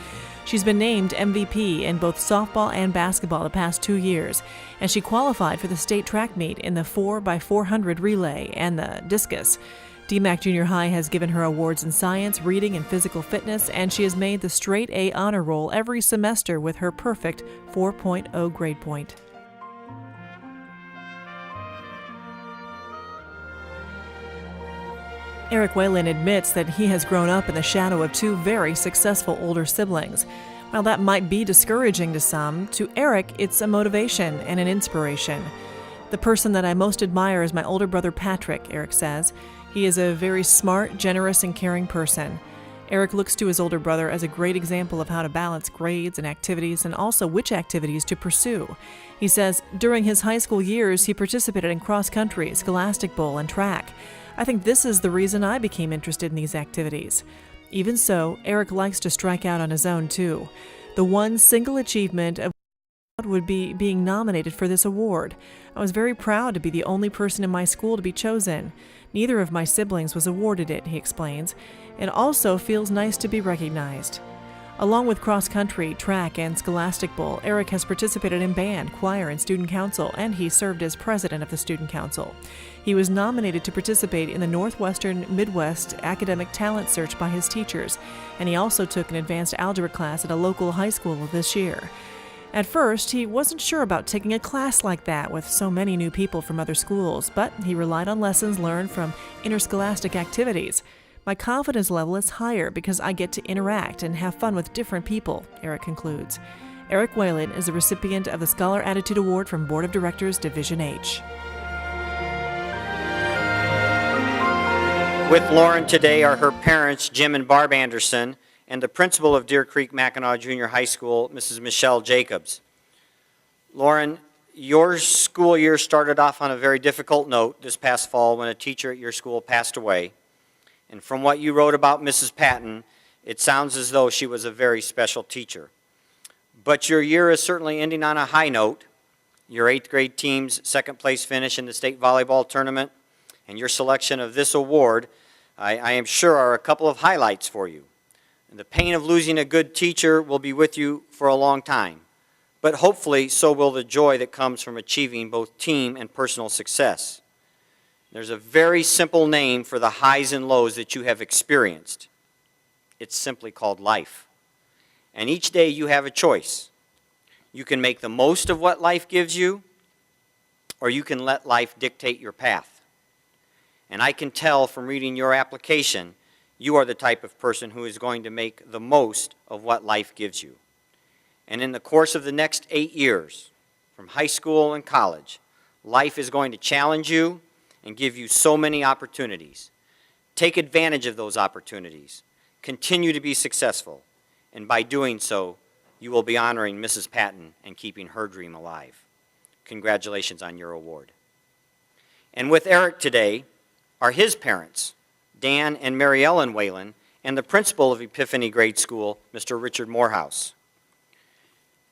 She's been named MVP in both softball and basketball the past 2 years, and she qualified for the state track meet in the 4x400 relay and the discus. DMAC Junior High has given her awards in science, reading, and physical fitness, and she has made the straight A honor roll every semester with her perfect 4.0 grade point. Eric Whalen admits that he has grown up in the shadow of two very successful older siblings. While that might be discouraging to some, to Eric it's a motivation and an inspiration. The person that I most admire is my older brother Patrick, Eric says. He is a very smart, generous, and caring person. Eric looks to his older brother as a great example of how to balance grades and activities and also which activities to pursue. He says during his high school years he participated in cross country, scholastic bowl, and track. I think this is the reason I became interested in these activities. Even so, Eric likes to strike out on his own too. The one single achievement of would be being nominated for this award. I was very proud to be the only person in my school to be chosen. Neither of my siblings was awarded it, he explains. It also feels nice to be recognized. Along with cross country, track, and scholastic bowl, Eric has participated in band, choir, and student council, and he served as president of the student council. He was nominated to participate in the Northwestern Midwest Academic Talent Search by his teachers, and he also took an advanced algebra class at a local high school this year. At first, he wasn't sure about taking a class like that with so many new people from other schools, but he relied on lessons learned from interscholastic activities. My confidence level is higher because I get to interact and have fun with different people, Eric concludes. Eric Whalen is a recipient of the Scholar Attitude Award from Board of Directors, Division H. With Lauren today are her parents, Jim and Barb Anderson, and the principal of Deer Creek Mackinac Junior High School, Mrs. Michelle Jacobs. Lauren, your school year started off on a very difficult note this past fall when a teacher at your school passed away. And from what you wrote about Mrs. Patton, it sounds as though she was a very special teacher. But your year is certainly ending on a high note. Your 8th grade team's second place finish in the state volleyball tournament and your selection of this award, I am sure, are a couple of highlights for you. The pain of losing a good teacher will be with you for a long time, but hopefully so will the joy that comes from achieving both team and personal success. There's a very simple name for the highs and lows that you have experienced. It's simply called life. And each day you have a choice. You can make the most of what life gives you, or you can let life dictate your path. And I can tell from reading your application you are the type of person who is going to make the most of what life gives you. And in the course of the next 8 years, from high school and college, life is going to challenge you and give you so many opportunities. Take advantage of those opportunities. Continue to be successful. And by doing so, you will be honoring Mrs. Patton and keeping her dream alive. Congratulations on your award. And with Eric today are his parents, Dan and Mary Ellen Whalen, and the principal of Epiphany Grade School, Mr. Richard Morehouse.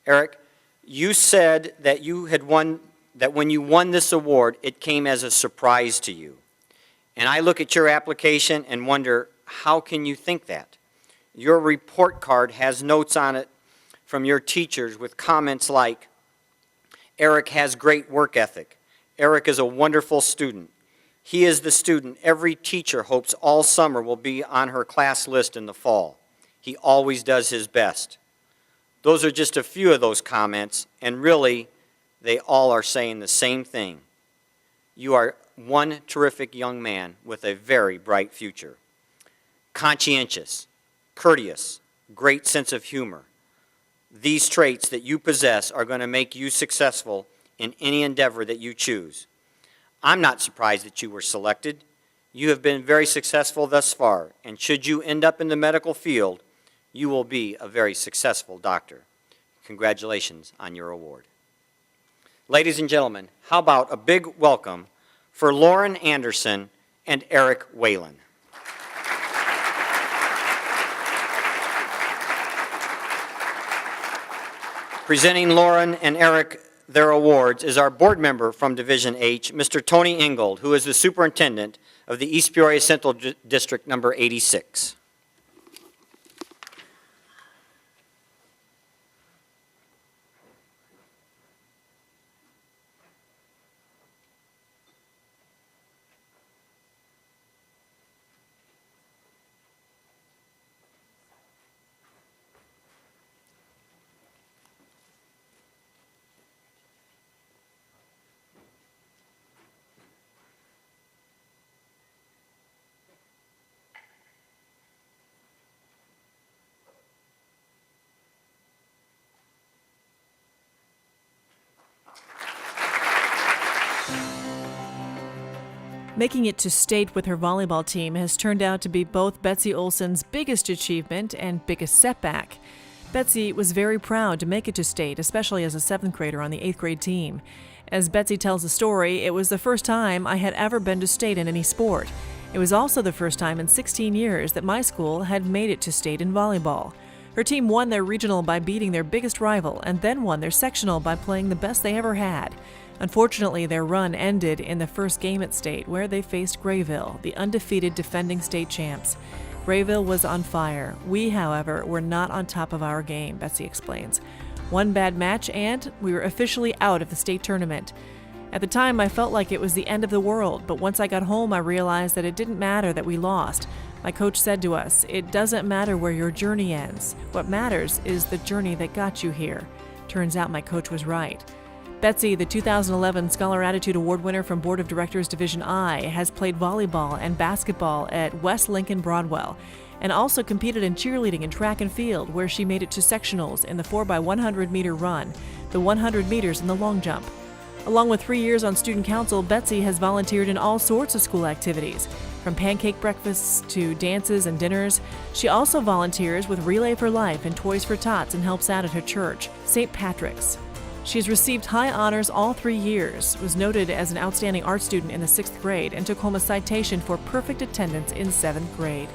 Eric, you said that when you won this award, it came as a surprise to you. And I look at your application and wonder, how can you think that? Your report card has notes on it from your teachers with comments like, Eric has great work ethic. Eric is a wonderful student. He is the student every teacher hopes all summer will be on her class list in the fall. He always does his best. Those are just a few of those comments, and really, they all are saying the same thing. You are one terrific young man with a very bright future. Conscientious, courteous, great sense of humor. These traits that you possess are going to make you successful in any endeavor that you choose. I'm not surprised that you were selected. You have been very successful thus far, and should you end up in the medical field, you will be a very successful doctor. Congratulations on your award. Ladies and gentlemen, how about a big welcome for Lauren Anderson and Eric Whalen. Presenting Lauren and Eric their awards is our board member from Division H, Mr. Tony Ingold, who is the superintendent of the East Peoria Central District number 86. Making it to state with her volleyball team has turned out to be both Betsy Olson's biggest achievement and biggest setback. Betsy was very proud to make it to state, especially as a 7th grader on the 8th grade team. As Betsy tells the story, it was the first time I had ever been to state in any sport. It was also the first time in 16 years that my school had made it to state in volleyball. Her team won their regional by beating their biggest rival and then won their sectional by playing the best they ever had. Unfortunately, their run ended in the first game at state, where they faced Grayville, the undefeated defending state champs. Grayville was on fire. We, however, were not on top of our game, Betsy explains. One bad match and we were officially out of the state tournament. At the time, I felt like it was the end of the world, but once I got home, I realized that it didn't matter that we lost. My coach said to us, "It doesn't matter where your journey ends. What matters is the journey that got you here." Turns out my coach was right. Betsy, the 2011 Scholar Attitude Award winner from Board of Directors Division I, has played volleyball and basketball at West Lincoln Broadwell, and also competed in cheerleading and track and field, where she made it to sectionals in the 4x100 meter run, the 100 meters, and the long jump. Along with 3 years on student council, Betsy has volunteered in all sorts of school activities, from pancake breakfasts to dances and dinners. She also volunteers with Relay for Life and Toys for Tots and helps out at her church, St. Patrick's. She has received high honors all 3 years, was noted as an outstanding art student in the 6th grade, and took home a citation for perfect attendance in 7th grade.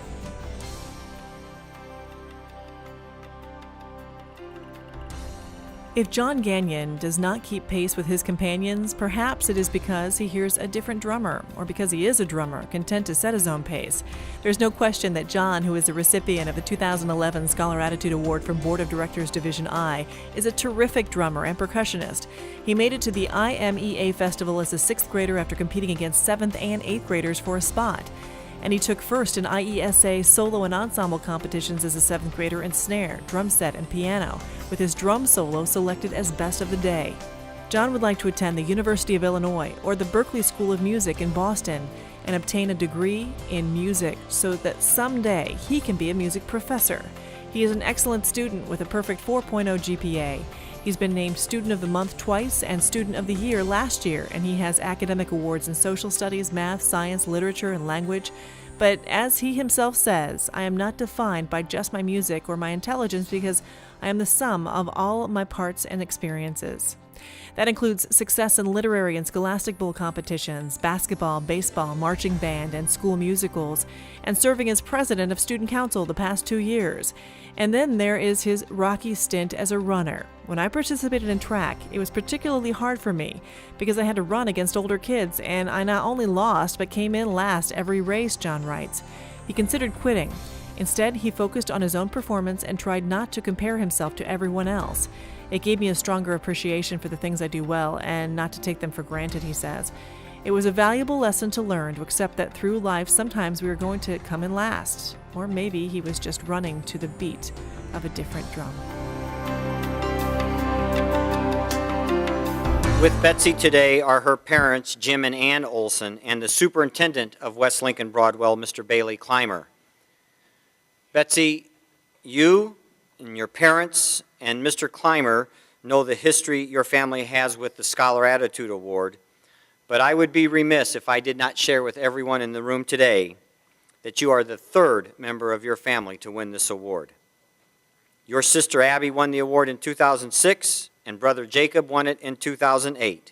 If John Gagnon does not keep pace with his companions, perhaps it is because he hears a different drummer, or because he is a drummer, content to set his own pace. There's no question that John, who is the recipient of the 2011 Scholar Attitude Award from Board of Directors Division I, is a terrific drummer and percussionist. He made it to the IMEA Festival as a 6th grader after competing against 7th and 8th graders for a spot. And he took first in IESA solo and ensemble competitions as a 7th grader in snare, drum set, and piano, with his drum solo selected as best of the day. John would like to attend the University of Illinois or the Berklee School of Music in Boston and obtain a degree in music so that someday he can be a music professor. He is an excellent student with a perfect 4.0 GPA. He's been named Student of the Month twice and Student of the Year last year, and he has academic awards in social studies, math, science, literature, and language. But as he himself says, I am not defined by just my music or my intelligence because I am the sum of all my parts and experiences. That includes success in literary and scholastic bowl competitions, basketball, baseball, marching band, and school musicals, and serving as president of student council the past 2 years. And then there is his rocky stint as a runner. When I participated in track, it was particularly hard for me because I had to run against older kids, and I not only lost but came in last every race, John writes. He considered quitting. Instead, he focused on his own performance and tried not to compare himself to everyone else. It gave me a stronger appreciation for the things I do well and not to take them for granted, he says. It was a valuable lesson to learn to accept that through life sometimes we are going to come in last. Or maybe he was just running to the beat of a different drum. With Betsy today are her parents, Jim and Ann Olson, and the superintendent of West Lincoln Broadwell, Mr. Bailey Clymer. Betsy, you and your parents and Mr. Clymer know the history your family has with the Scholar Attitude Award, but I would be remiss if I did not share with everyone in the room today that you are the 3rd member of your family to win this award. Your sister Abby won the award in 2006, and brother Jacob won it in 2008.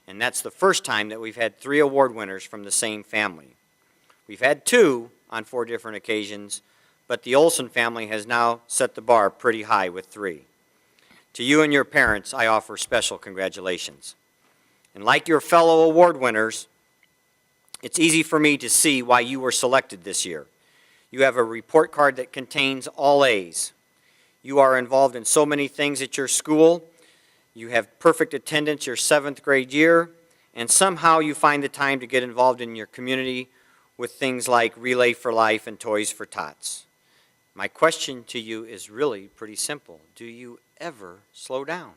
And that's the first time that we've had 3 award winners from the same family. We've had 2 on 4 different occasions, but the Olson family has now set the bar pretty high with 3. To you and your parents, I offer special congratulations. And like your fellow award winners, it's easy for me to see why you were selected this year. You have a report card that contains all A's. You are involved in so many things at your school. You have perfect attendance your 7th grade year, and somehow you find the time to get involved in your community with things like Relay for Life and Toys for Tots. My question to you is really pretty simple. Do you ever slow down?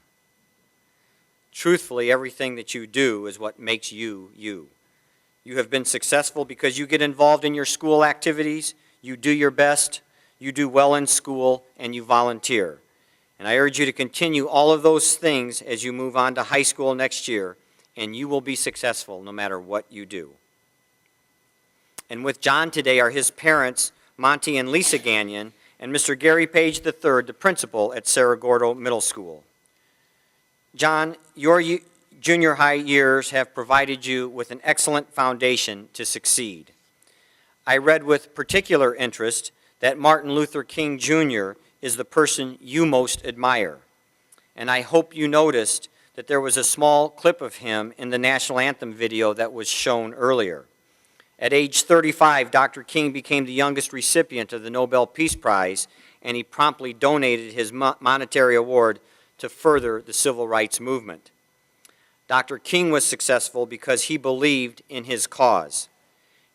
Truthfully, everything that you do is what makes you, you. You have been successful because you get involved in your school activities, you do your best, you do well in school, and you volunteer. And I urge you to continue all of those things as you move on to high school next year, and you will be successful no matter what you do. And with John today are his parents, Monty and Lisa Gagnon, and Mr. Gary Page III, the principal at Cerro Gordo Middle School. John, your junior high years have provided you with an excellent foundation to succeed. I read with particular interest that Martin Luther King Jr. is the person you most admire. And I hope you noticed that there was a small clip of him in the national anthem video that was shown earlier. At age 35, Dr. King became the youngest recipient of the Nobel Peace Prize, and he promptly donated his monetary award to further the civil rights movement. Dr. King was successful because he believed in his cause.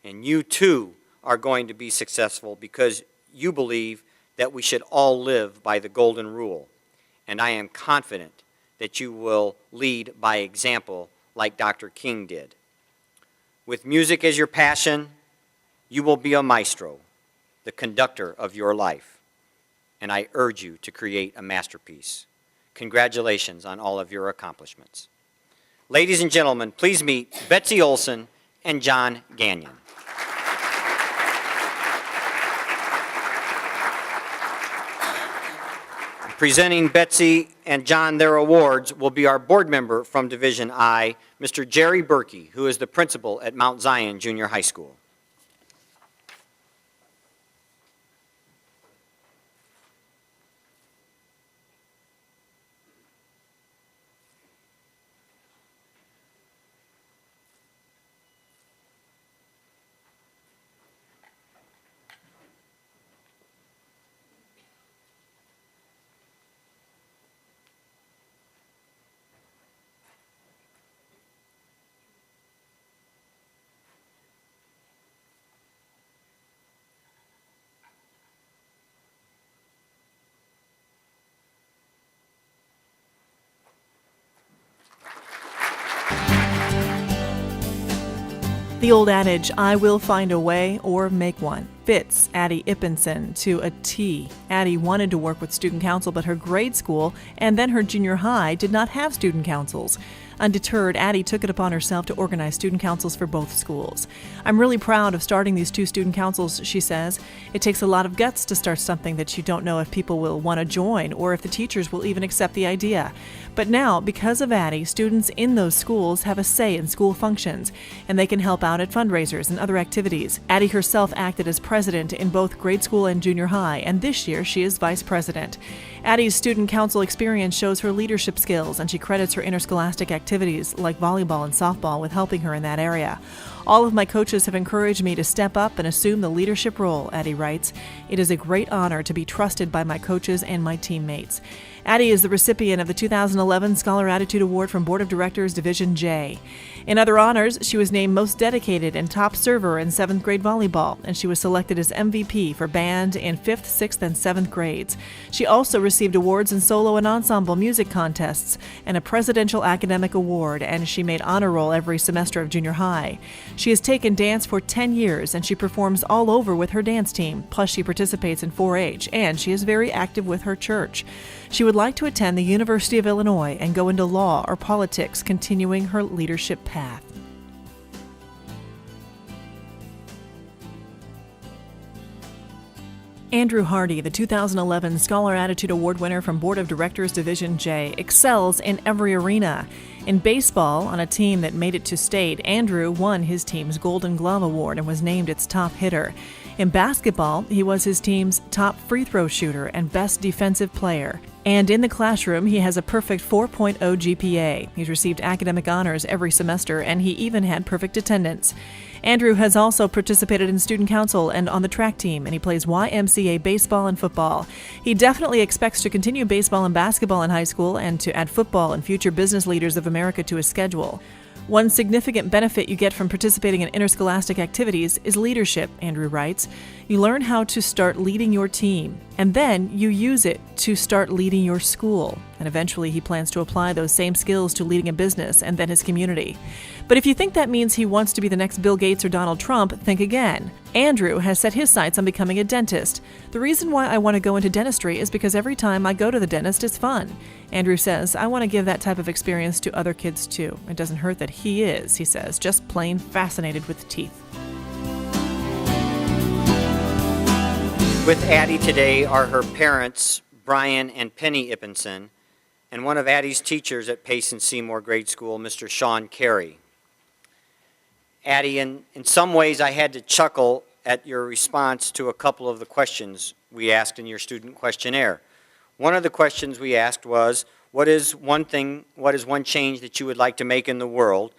And you too are going to be successful because you believe that we should all live by the golden rule. And I am confident that you will lead by example like Dr. King did. With music as your passion, you will be a maestro, the conductor of your life. And I urge you to create a masterpiece. Congratulations on all of your accomplishments. Ladies and gentlemen, please meet Betsy Olson and John Gagnon. Presenting Betsy and John their awards will be our board member from Division I, Mr. Jerry Berkey, who is the principal at Mount Zion Junior High School. The old adage, I will find a way or make one, fits Addie Ippenson to a T. Addie wanted to work with student council, but her grade school and then her junior high did not have student councils. Undeterred, Addie took it upon herself to organize student councils for both schools. I'm really proud of starting these two student councils, she says. It takes a lot of guts to start something that you don't know if people will want to join or if the teachers will even accept the idea. But now, because of Addie, students in those schools have a say in school functions, and they can help out at fundraisers and other activities. Addie herself acted as president in both grade school and junior high, and this year she is vice president. Addie's student council experience shows her leadership skills, and she credits her interscholastic activities like volleyball and softball with helping her in that area. All of my coaches have encouraged me to step up and assume the leadership role, Addie writes. It is a great honor to be trusted by my coaches and my teammates. Addie is the recipient of the 2011 Scholar Attitude Award from Board of Directors Division J. In other honors, she was named Most Dedicated and Top Server in 7th grade volleyball, and she was selected as MVP for band in 5th, 6th, and 7th grades. She also received awards in solo and ensemble music contests and a Presidential Academic Award, and she made honor roll every semester of junior high. She has taken dance for 10 years, and she performs all over with her dance team, plus she participates in 4-H, and she is very active with her church. She would like to attend the University of Illinois and go into law or politics, continuing her leadership path. Andrew Hardy, the 2011 Scholar Attitude Award winner from Board of Directors Division J, excels in every arena. In baseball, on a team that made it to state, Andrew won his team's Golden Glove Award and was named its top hitter. In basketball, he was his team's top free throw shooter and best defensive player. And in the classroom, he has a perfect 4.0 GPA. He's received academic honors every semester, and he even had perfect attendance. Andrew has also participated in student council and on the track team, and he plays YMCA baseball and football. He definitely expects to continue baseball and basketball in high school and to add football and future business leaders of America to his schedule. One significant benefit you get from participating in interscholastic activities is leadership, Andrew writes. You learn how to start leading your team, and then you use it to start leading your school. And eventually he plans to apply those same skills to leading a business and then his community. But if you think that means he wants to be the next Bill Gates or Donald Trump, think again. Andrew has set his sights on becoming a dentist. The reason why I want to go into dentistry is because every time I go to the dentist, it's fun. Andrew says, I want to give that type of experience to other kids too. It doesn't hurt that he is, he says, just plain fascinated with teeth. With Addie today are her parents, Brian and Penny Ippenson, and one of Addie's teachers at Payson Seymour Grade School, Mr. Sean Carey. Addie, in some ways I had to chuckle at your response to a couple of the questions we asked in your student questionnaire. One of the questions we asked was, what is one change that you would like to make in the world?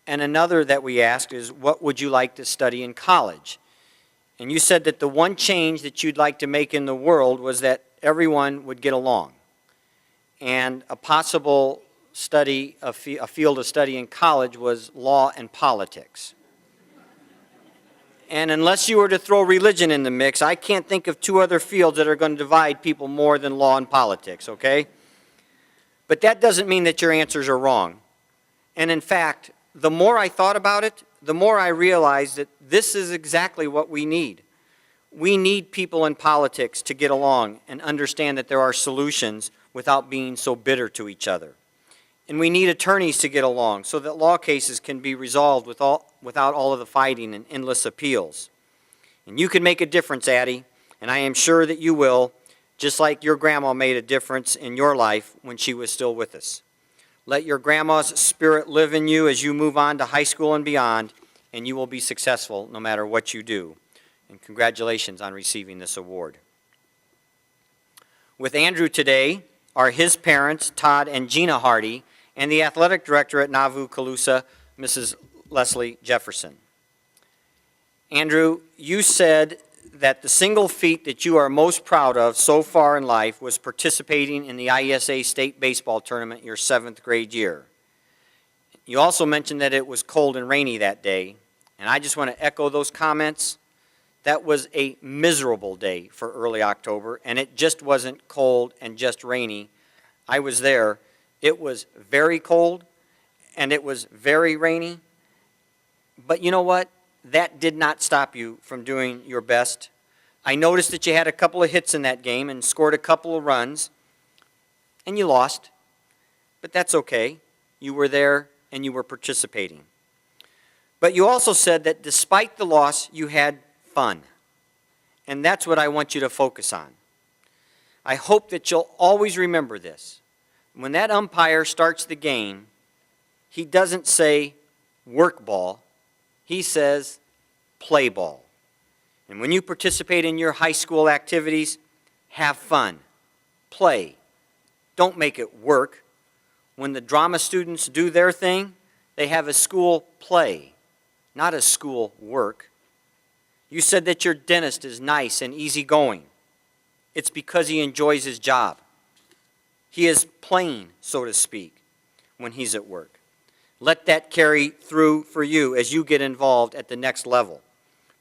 And another that we asked is, what would you like to study in college? And you said that the one change that you'd like to make in the world was that everyone would get along. And a possible study, a field of study in college was law and politics. And unless you were to throw religion in the mix, I can't think of two other fields that are going to divide people more than law and politics, okay? But that doesn't mean that your answers are wrong. And in fact, the more I thought about it, the more I realized that this is exactly what we need. We need people in politics to get along and understand that there are solutions without being so bitter to each other. And we need attorneys to get along so that law cases can be resolved without all of the fighting and endless appeals. And you can make a difference, Addie, and I am sure that you will, just like your grandma made a difference in your life when she was still with us. Let your grandma's spirit live in you as you move on to high school and beyond, and you will be successful no matter what you do. And congratulations on receiving this award. With Andrew today are his parents, Todd and Gina Hardy, and the athletic director at Nauvoo Calusa, Mrs. Leslie Jefferson. Andrew, you said that the single feat that you are most proud of so far in life was participating in the IESA state baseball tournament your 7th grade year. You also mentioned that it was cold and rainy that day, and I just want to echo those comments. That was a miserable day for early October, and it just wasn't cold and just rainy. I was there. It was very cold, and it was very rainy. But you know what? That did not stop you from doing your best. I noticed that you had a couple of hits in that game and scored a couple of runs, and you lost. But that's okay. You were there, and you were participating. But you also said that despite the loss, you had fun. And that's what I want you to focus on. I hope that you'll always remember this. When that umpire starts the game, he doesn't say work ball. He says play ball. And when you participate in your high school activities, have fun. Play. Don't make it work. When the drama students do their thing, they have a school play, not a school work. You said that your dentist is nice and easygoing. It's because he enjoys his job. He is playing, so to speak, when he's at work. Let that carry through for you as you get involved at the next level.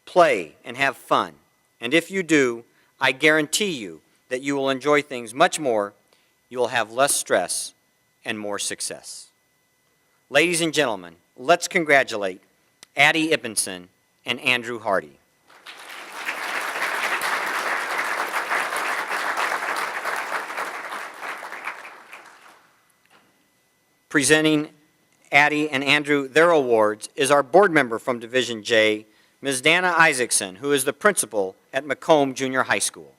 Play and have fun. And if you do, I guarantee you that you will enjoy things much more. You will have less stress and more success. Ladies and gentlemen, let's congratulate Addie Ippenson and Andrew Hardy. Presenting Addie and Andrew their awards is our board member from Division J, Ms. Dana Isaacson, who is the principal at Macomb Junior High School.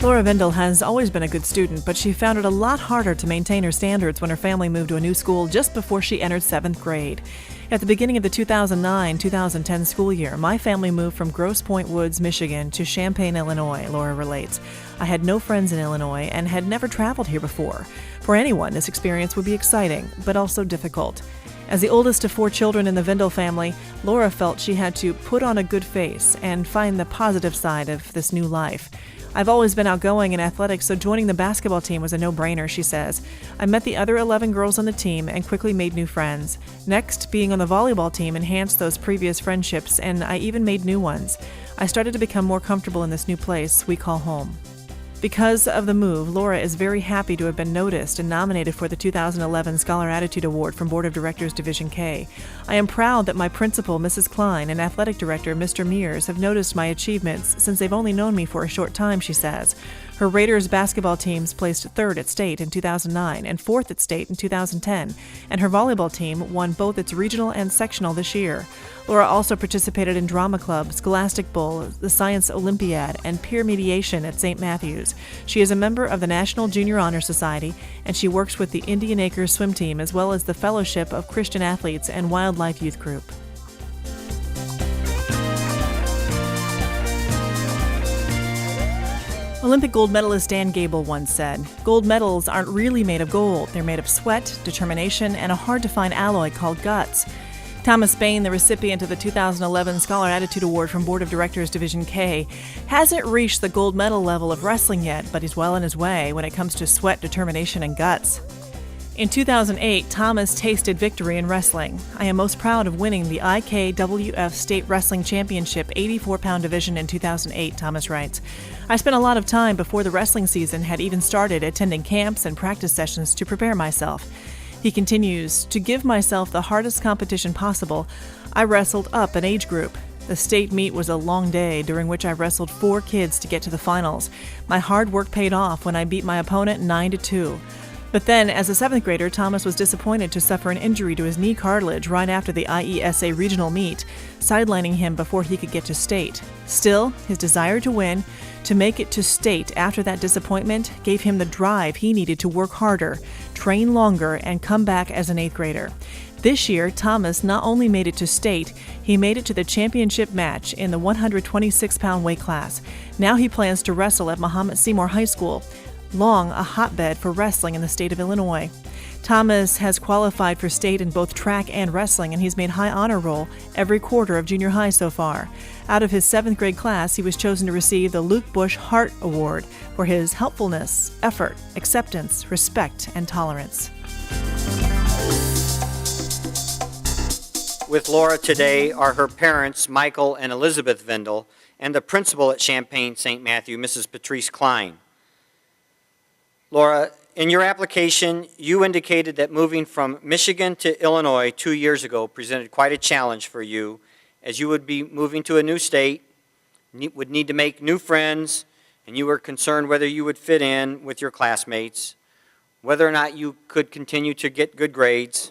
Laura Vendel has always been a good student, but she found it a lot harder to maintain her standards when her family moved to a new school just before she entered 7th grade. At the beginning of the 2009-2010 school year, my family moved from Grosse Pointe Woods, Michigan to Champaign, Illinois, Laura relates. I had no friends in Illinois and had never traveled here before. For anyone, this experience would be exciting, but also difficult. As the oldest of 4 children in the Vindel family, Laura felt she had to put on a good face and find the positive side of this new life. I've always been outgoing in athletics, so joining the basketball team was a no-brainer, she says. I met the other 11 girls on the team and quickly made new friends. Next, being on the volleyball team enhanced those previous friendships, and I even made new ones. I started to become more comfortable in this new place we call home. Because of the move, Laura is very happy to have been noticed and nominated for the 2011 Scholar Attitude Award from Board of Directors Division K. I am proud that my principal, Mrs. Klein, and athletic director, Mr. Mears, have noticed my achievements since they've only known me for a short time, she says. Her Raiders basketball teams placed 3rd at state in 2009 and 4th at state in 2010, and her volleyball team won both its regional and sectional this year. Laura also participated in drama club, Scholastic Bowl, the Science Olympiad, and peer mediation at St. Matthew's. She is a member of the National Junior Honor Society, and she works with the Indian Acres swim team as well as the Fellowship of Christian Athletes and Wildlife Youth Group. Olympic gold medalist Dan Gable once said, "Gold medals aren't really made of gold. They're made of sweat, determination, and a hard-to-find alloy called guts." Thomas Bain, the recipient of the 2011 Scholar Attitude Award from Board of Directors Division K, hasn't reached the gold medal level of wrestling yet, but he's well on his way when it comes to sweat, determination, and guts. In 2008, Thomas tasted victory in wrestling. "I am most proud of winning the IKWF State Wrestling Championship 84-pound division in 2008, Thomas writes. "I spent a lot of time before the wrestling season had even started attending camps and practice sessions to prepare myself." He continues, "To give myself the hardest competition possible, I wrestled up an age group. The state meet was a long day, during which I wrestled 4 kids to get to the finals. My hard work paid off when I beat my opponent 9-2. But then, as a 7th grader, Thomas was disappointed to suffer an injury to his knee cartilage right after the IESA regional meet, sidelining him before he could get to state. Still, his desire to win, to make it to state after that disappointment, gave him the drive he needed to work harder, train longer, and come back as an 8th grader. This year, Thomas not only made it to state, he made it to the championship match in the 126-pound weight class. Now he plans to wrestle at Mahomet Seymour High School, long a hotbed for wrestling in the state of Illinois. Thomas has qualified for state in both track and wrestling, and he's made high honor roll every quarter of junior high so far. Out of his 7th grade class, he was chosen to receive the Luke Bush Hart Award for his helpfulness, effort, acceptance, respect, and tolerance. With Laura today are her parents, Michael and Elizabeth Vindel, and the principal at Champaign St. Matthew, Mrs. Patrice Klein. Laura, in your application, you indicated that moving from Michigan to Illinois 2 years ago presented quite a challenge for you, as you would be moving to a new state, would need to make new friends, and you were concerned whether you would fit in with your classmates, whether or not you could continue to get good grades,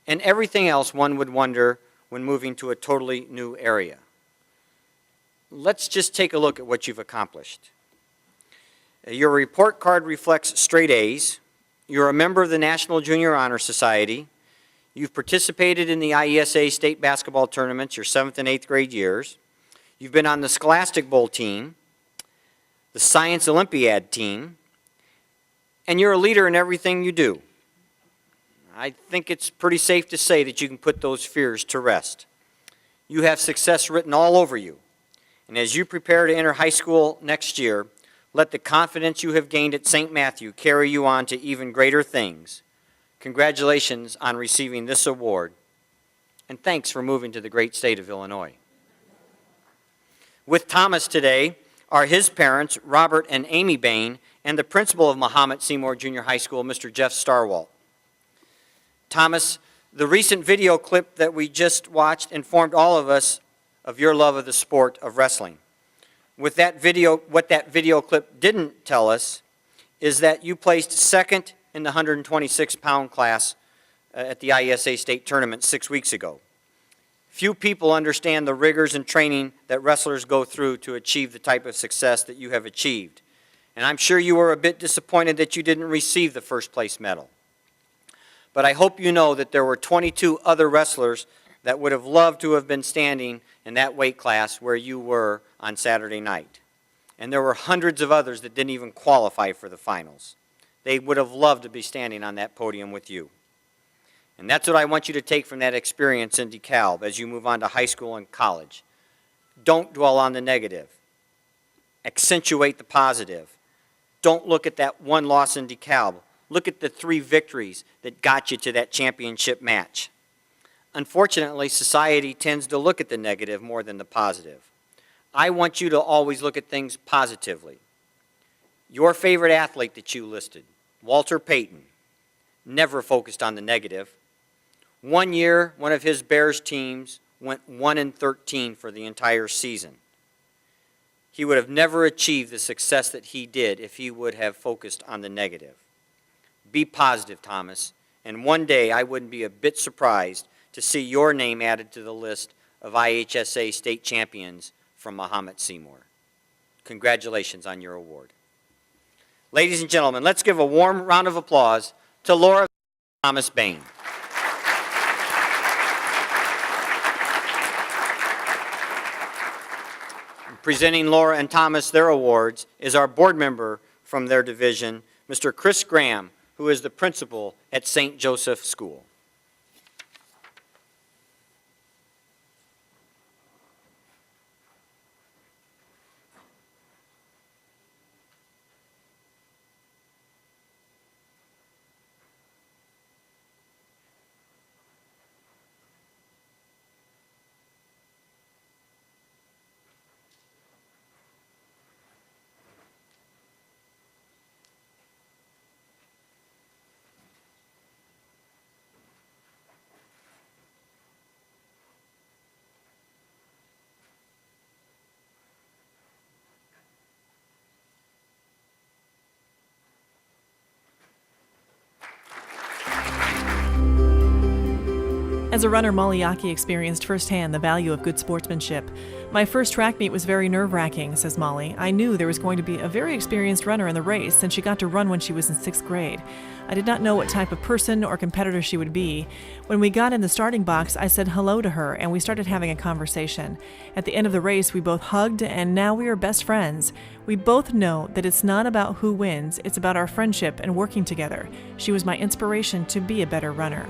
and everything else one would wonder when moving to a totally new area. Let's just take a look at what you've accomplished. Your report card reflects straight A's. You're a member of the National Junior Honor Society. You've participated in the IESA state basketball tournaments your 7th and 8th grade years. You've been on the Scholastic Bowl team, the Science Olympiad team, and you're a leader in everything you do. I think it's pretty safe to say that you can put those fears to rest. You have success written all over you. And as you prepare to enter high school next year, let the confidence you have gained at St. Matthew carry you on to even greater things. Congratulations on receiving this award, and thanks for moving to the great state of Illinois. With Thomas today are his parents, Robert and Amy Bain, and the principal of Mahomet Seymour Junior High School, Mr. Jeff Starwalt. Thomas, the recent video clip that we just watched informed all of us of your love of the sport of wrestling. What that video clip didn't tell us is that you placed 2nd in the 126-pound class at the IESA state tournament 6 weeks ago. Few people understand the rigors and training that wrestlers go through to achieve the type of success that you have achieved. And I'm sure you were a bit disappointed that you didn't receive the 1st place medal. But I hope you know that there were 22 other wrestlers that would have loved to have been standing in that weight class where you were on Saturday night. And there were hundreds of others that didn't even qualify for the finals. They would have loved to be standing on that podium with you. And that's what I want you to take from that experience in DeKalb as you move on to high school and college. Don't dwell on the negative. Accentuate the positive. Don't look at that one loss in DeKalb. Look at the 3 victories that got you to that championship match. Unfortunately, society tends to look at the negative more than the positive. I want you to always look at things positively. Your favorite athlete that you listed, Walter Payton, never focused on the negative. One year, one of his Bears teams went 1-13 for the entire season. He would have never achieved the success that he did if he would have focused on the negative. Be positive, Thomas, and one day I wouldn't be a bit surprised to see your name added to the list of IHSA state champions from Mahomet Seymour. Congratulations on your award. Ladies and gentlemen, let's give a warm round of applause to Laura Thomas Bain. Presenting Laura and Thomas their awards is our board member from their division, Mr. Chris Graham, who is the principal at St. Joseph School. As a runner, Molly Yockey experienced firsthand the value of good sportsmanship. My first track meet was very nerve-wracking, says Molly. I knew there was going to be a very experienced runner in the race, and she got to run when she was in 6th grade. I did not know what type of person or competitor she would be. When we got in the starting box, I said hello to her, and we started having a conversation. At the end of the race, we both hugged, and now we are best friends. We both know that it's not about who wins, it's about our friendship and working together. She was my inspiration to be a better runner.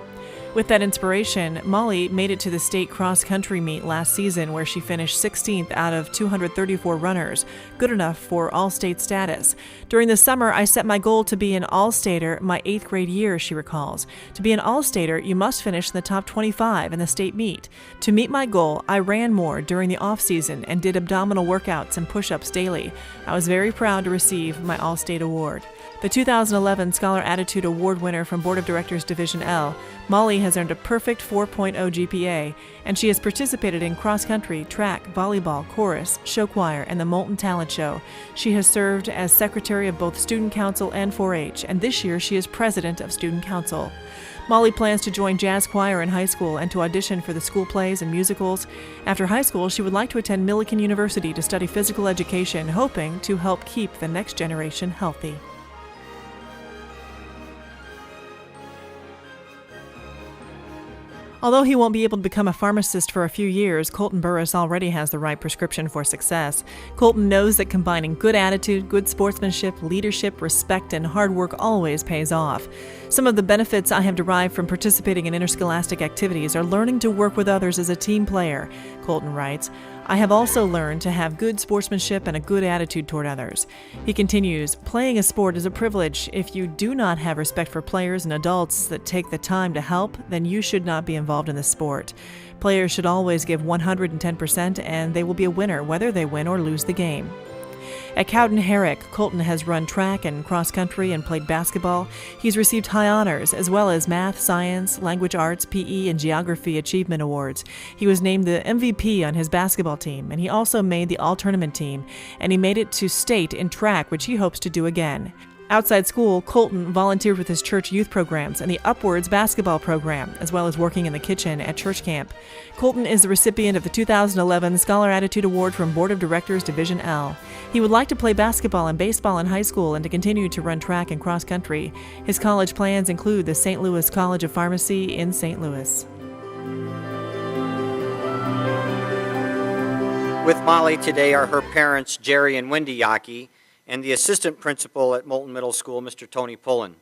With that inspiration, Molly made it to the state cross-country meet last season where she finished 16th out of 234 runners, good enough for all-state status. During the summer, I set my goal to be an all-stater my 8th grade year, she recalls. To be an all-stater, you must finish in the top 25 in the state meet. To meet my goal, I ran more during the off-season and did abdominal workouts and push-ups daily. I was very proud to receive my all-state award. The 2011 Scholar Attitude Award winner from Board of Directors Division L, Molly has earned a perfect 4.0 GPA, and she has participated in cross-country, track, volleyball, chorus, show choir, and the Moulton Talent Show. She has served as secretary of both Student Council and 4-H, and this year she is president of Student Council. Molly plans to join jazz choir in high school and to audition for the school plays and musicals. After high school, she would like to attend Millikan University to study physical education, hoping to help keep the next generation healthy. Although he won't be able to become a pharmacist for a few years, Colton Burris already has the right prescription for success. Colton knows that combining good attitude, good sportsmanship, leadership, respect, and hard work always pays off. Some of the benefits I have derived from participating in interscholastic activities are learning to work with others as a team player, Colton writes. I have also learned to have good sportsmanship and a good attitude toward others. He continues, playing a sport is a privilege. If you do not have respect for players and adults that take the time to help, then you should not be involved in the sport. Players should always give 110% and they will be a winner whether they win or lose the game. At Cowden Herrick, Colton has run track and cross-country and played basketball. He's received high honors, as well as math, science, language arts, PE, and geography achievement awards. He was named the MVP on his basketball team, and he also made the all-tournament team, and he made it to state in track, which he hopes to do again. Outside school, Colton volunteered with his church youth programs and the Upwards basketball program, as well as working in the kitchen at church camp. Colton is the recipient of the 2011 Scholar Attitude Award from Board of Directors Division L. He would like to play basketball and baseball in high school and to continue to run track and cross country. His college plans include the St. Louis College of Pharmacy in St. Louis. With Molly today are her parents, Jerry and Wendy Yockey, and the assistant principal at Moulton Middle School, Mr. Tony Pullen.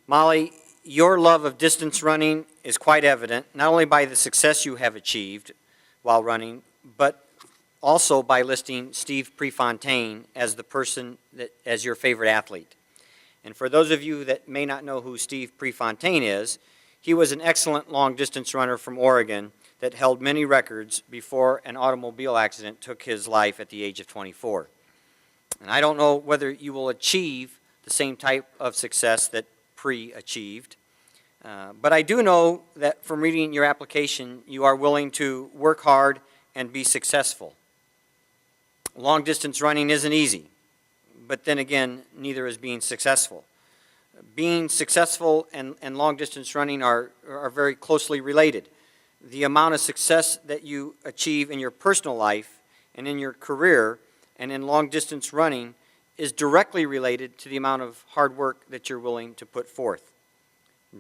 Molly, your love of distance running is quite evident, not only by the success you have achieved while running, but also by listing Steve Prefontaine as the person as your favorite athlete. And for those of you that may not know who Steve Prefontaine is, he was an excellent long-distance runner from Oregon that held many records before an automobile accident took his life at the age of 24. And I don't know whether you will achieve the same type of success that Pre achieved, but I do know that from reading your application, you are willing to work hard and be successful. Long-distance running isn't easy, but then again, neither is being successful. Being successful and long-distance running are very closely related. The amount of success that you achieve in your personal life and in your career and in long-distance running is directly related to the amount of hard work that you're willing to put forth.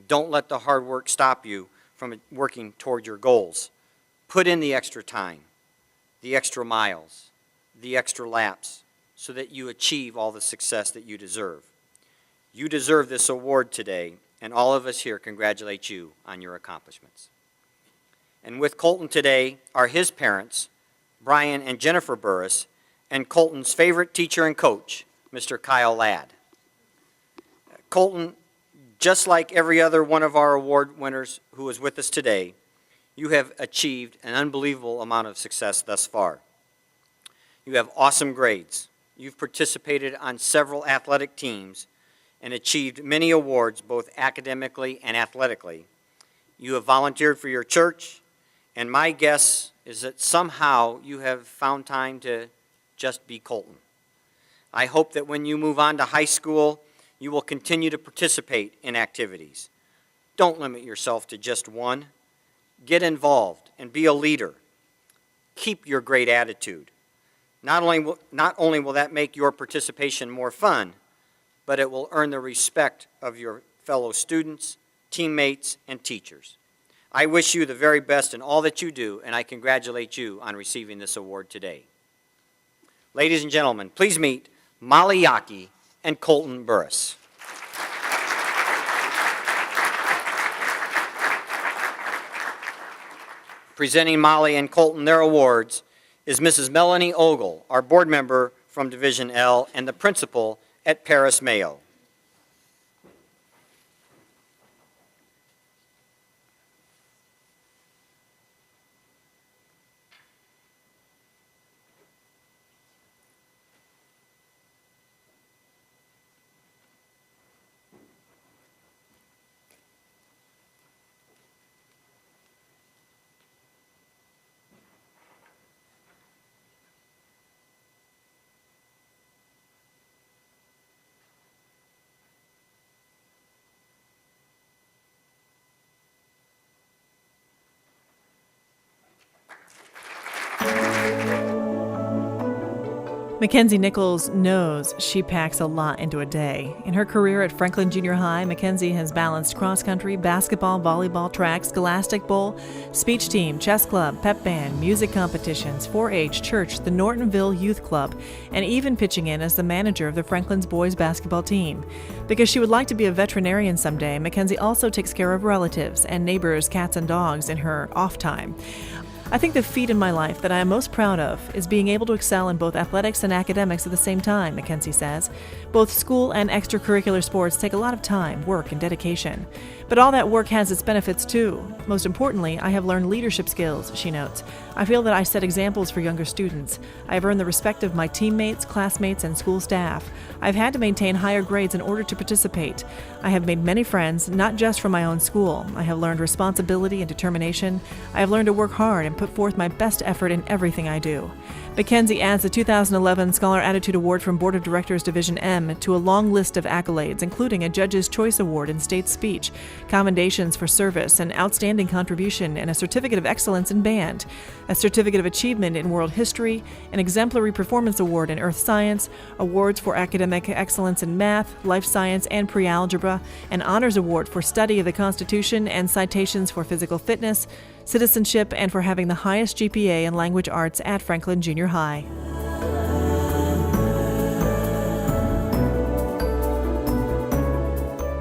Don't let the hard work stop you from working toward your goals. Put in the extra time, the extra miles, the extra laps, so that you achieve all the success that you deserve. You deserve this award today, and all of us here congratulate you on your accomplishments. And with Colton today are his parents, Brian and Jennifer Burris, and Colton's favorite teacher and coach, Mr. Kyle Ladd. Colton, just like every other one of our award winners who is with us today, you have achieved an unbelievable amount of success thus far. You have awesome grades. You've participated on several athletic teams and achieved many awards both academically and athletically. You have volunteered for your church, and my guess is that somehow you have found time to just be Colton. I hope that when you move on to high school, you will continue to participate in activities. Don't limit yourself to just one. Get involved and be a leader. Keep your great attitude. Not only will that make your participation more fun, but it will earn the respect of your fellow students, teammates, and teachers. I wish you the very best in all that you do, and I congratulate you on receiving this award today. Ladies and gentlemen, please meet Molly Yockey and Colton Burris. Presenting Molly and Colton their awards is Mrs. Melanie Ogle, our board member from Division L and the principal at Paris Mayo. Mackenzie Nichols knows she packs a lot into a day. In her career at Franklin Junior High, Mackenzie has balanced cross-country, basketball, volleyball, track, scholastic bowl, speech team, chess club, pep band, music competitions, 4-H, church, the Nortonville Youth Club, and even pitching in as the manager of the Franklin's boys basketball team. Because she would like to be a veterinarian someday, Mackenzie also takes care of relatives and neighbors' cats and dogs in her off time. I think the feat in my life that I am most proud of is being able to excel in both athletics and academics at the same time, Mackenzie says. Both school and extracurricular sports take a lot of time, work, and dedication. But all that work has its benefits too. Most importantly, I have learned leadership skills, she notes. I feel that I set examples for younger students. I have earned the respect of my teammates, classmates, and school staff. I've had to maintain higher grades in order to participate. I have made many friends, not just from my own school. I have learned responsibility and determination. I have learned to work hard and put forth my best effort in everything I do. Mackenzie adds the 2011 Scholar Attitude Award from Board of Directors Division M to a long list of accolades, including a Judge's Choice Award in State Speech, commendations for service and outstanding contribution, and a Certificate of Excellence in Band, a Certificate of Achievement in World History, an Exemplary Performance Award in Earth Science, awards for academic excellence in math, life science, and pre-algebra, an Honors Award for study of the Constitution, and citations for physical fitness, citizenship, and for having the highest GPA in language arts at Franklin Junior High.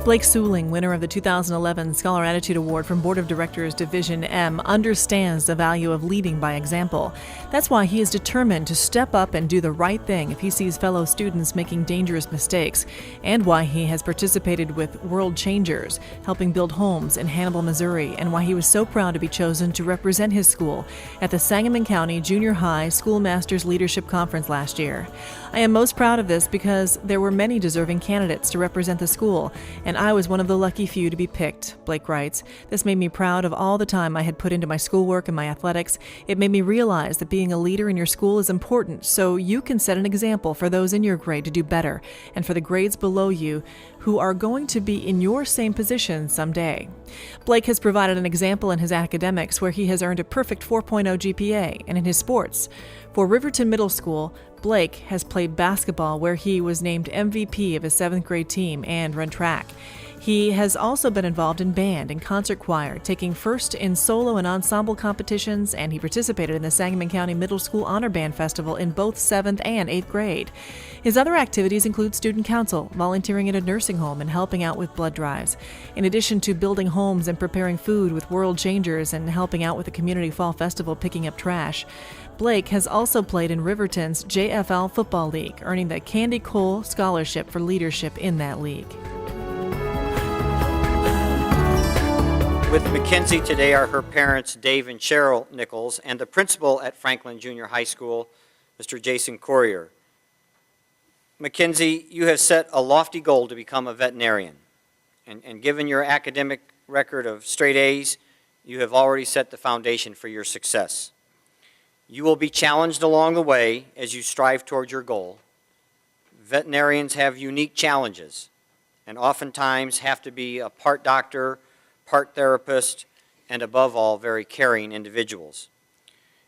Blake Suling, winner of the 2011 Scholar Attitude Award from Board of Directors Division M, understands the value of leading by example. That's why he is determined to step up and do the right thing if he sees fellow students making dangerous mistakes, and why he has participated with World Changers, helping build homes in Hannibal, Missouri, and why he was so proud to be chosen to represent his school at the Sangamon County Junior High Schoolmasters Leadership Conference last year. I am most proud of this because there were many deserving candidates to represent the school, and I was one of the lucky few to be picked, Blake writes. This made me proud of all the time I had put into my schoolwork and my athletics. It made me realize that being a leader in your school is important, so you can set an example for those in your grade to do better, and for the grades below you who are going to be in your same position someday. Blake has provided an example in his academics where he has earned a perfect 4.0 GPA, and in his sports. For Riverton Middle School, Blake has played basketball where he was named MVP of his 7th grade team and run track. He has also been involved in band and concert choir, taking first in solo and ensemble competitions, and he participated in the Sangamon County Middle School Honor Band Festival in both 7th and 8th grade. His other activities include student council, volunteering at a nursing home, and helping out with blood drives. In addition to building homes and preparing food with World Changers and helping out with the Community Fall Festival picking up trash, Blake has also played in Riverton's JFL Football League, earning the Candy Cole Scholarship for leadership in that league. With Mackenzie today are her parents, Dave and Cheryl Nichols, and the principal at Franklin Junior High School, Mr. Jason Corrier. Mackenzie, you have set a lofty goal to become a veterinarian, and given your academic record of straight A's, you have already set the foundation for your success. You will be challenged along the way as you strive toward your goal. Veterinarians have unique challenges and oftentimes have to be a part doctor, part therapist, and above all, very caring individuals.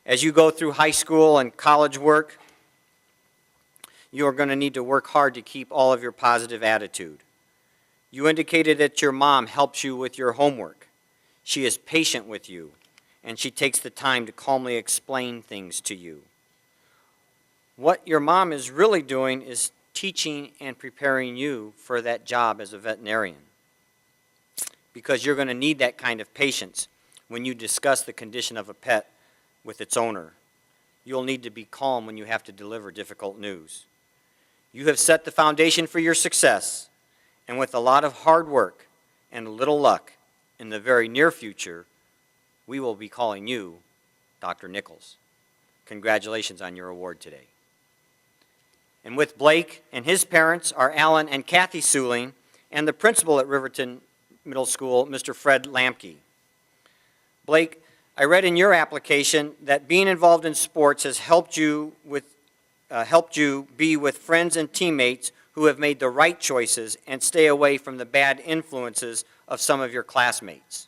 As you go through high school and college work, you are going to need to work hard to keep all of your positive attitude. You indicated that your mom helps you with your homework. She is patient with you, and she takes the time to calmly explain things to you. What your mom is really doing is teaching and preparing you for that job as a veterinarian, because you're going to need that kind of patience when you discuss the condition of a pet with its owner. You'll need to be calm when you have to deliver difficult news. You have set the foundation for your success, and with a lot of hard work and a little luck, in the very near future, we will be calling you Dr. Nichols. Congratulations on your award today. And with Blake and his parents are Alan and Kathy Suling, and the principal at Riverton Middle School, Mr. Fred Lamke. Blake, I read in your application that being involved in sports has helped you be with friends and teammates who have made the right choices and stay away from the bad influences of some of your classmates.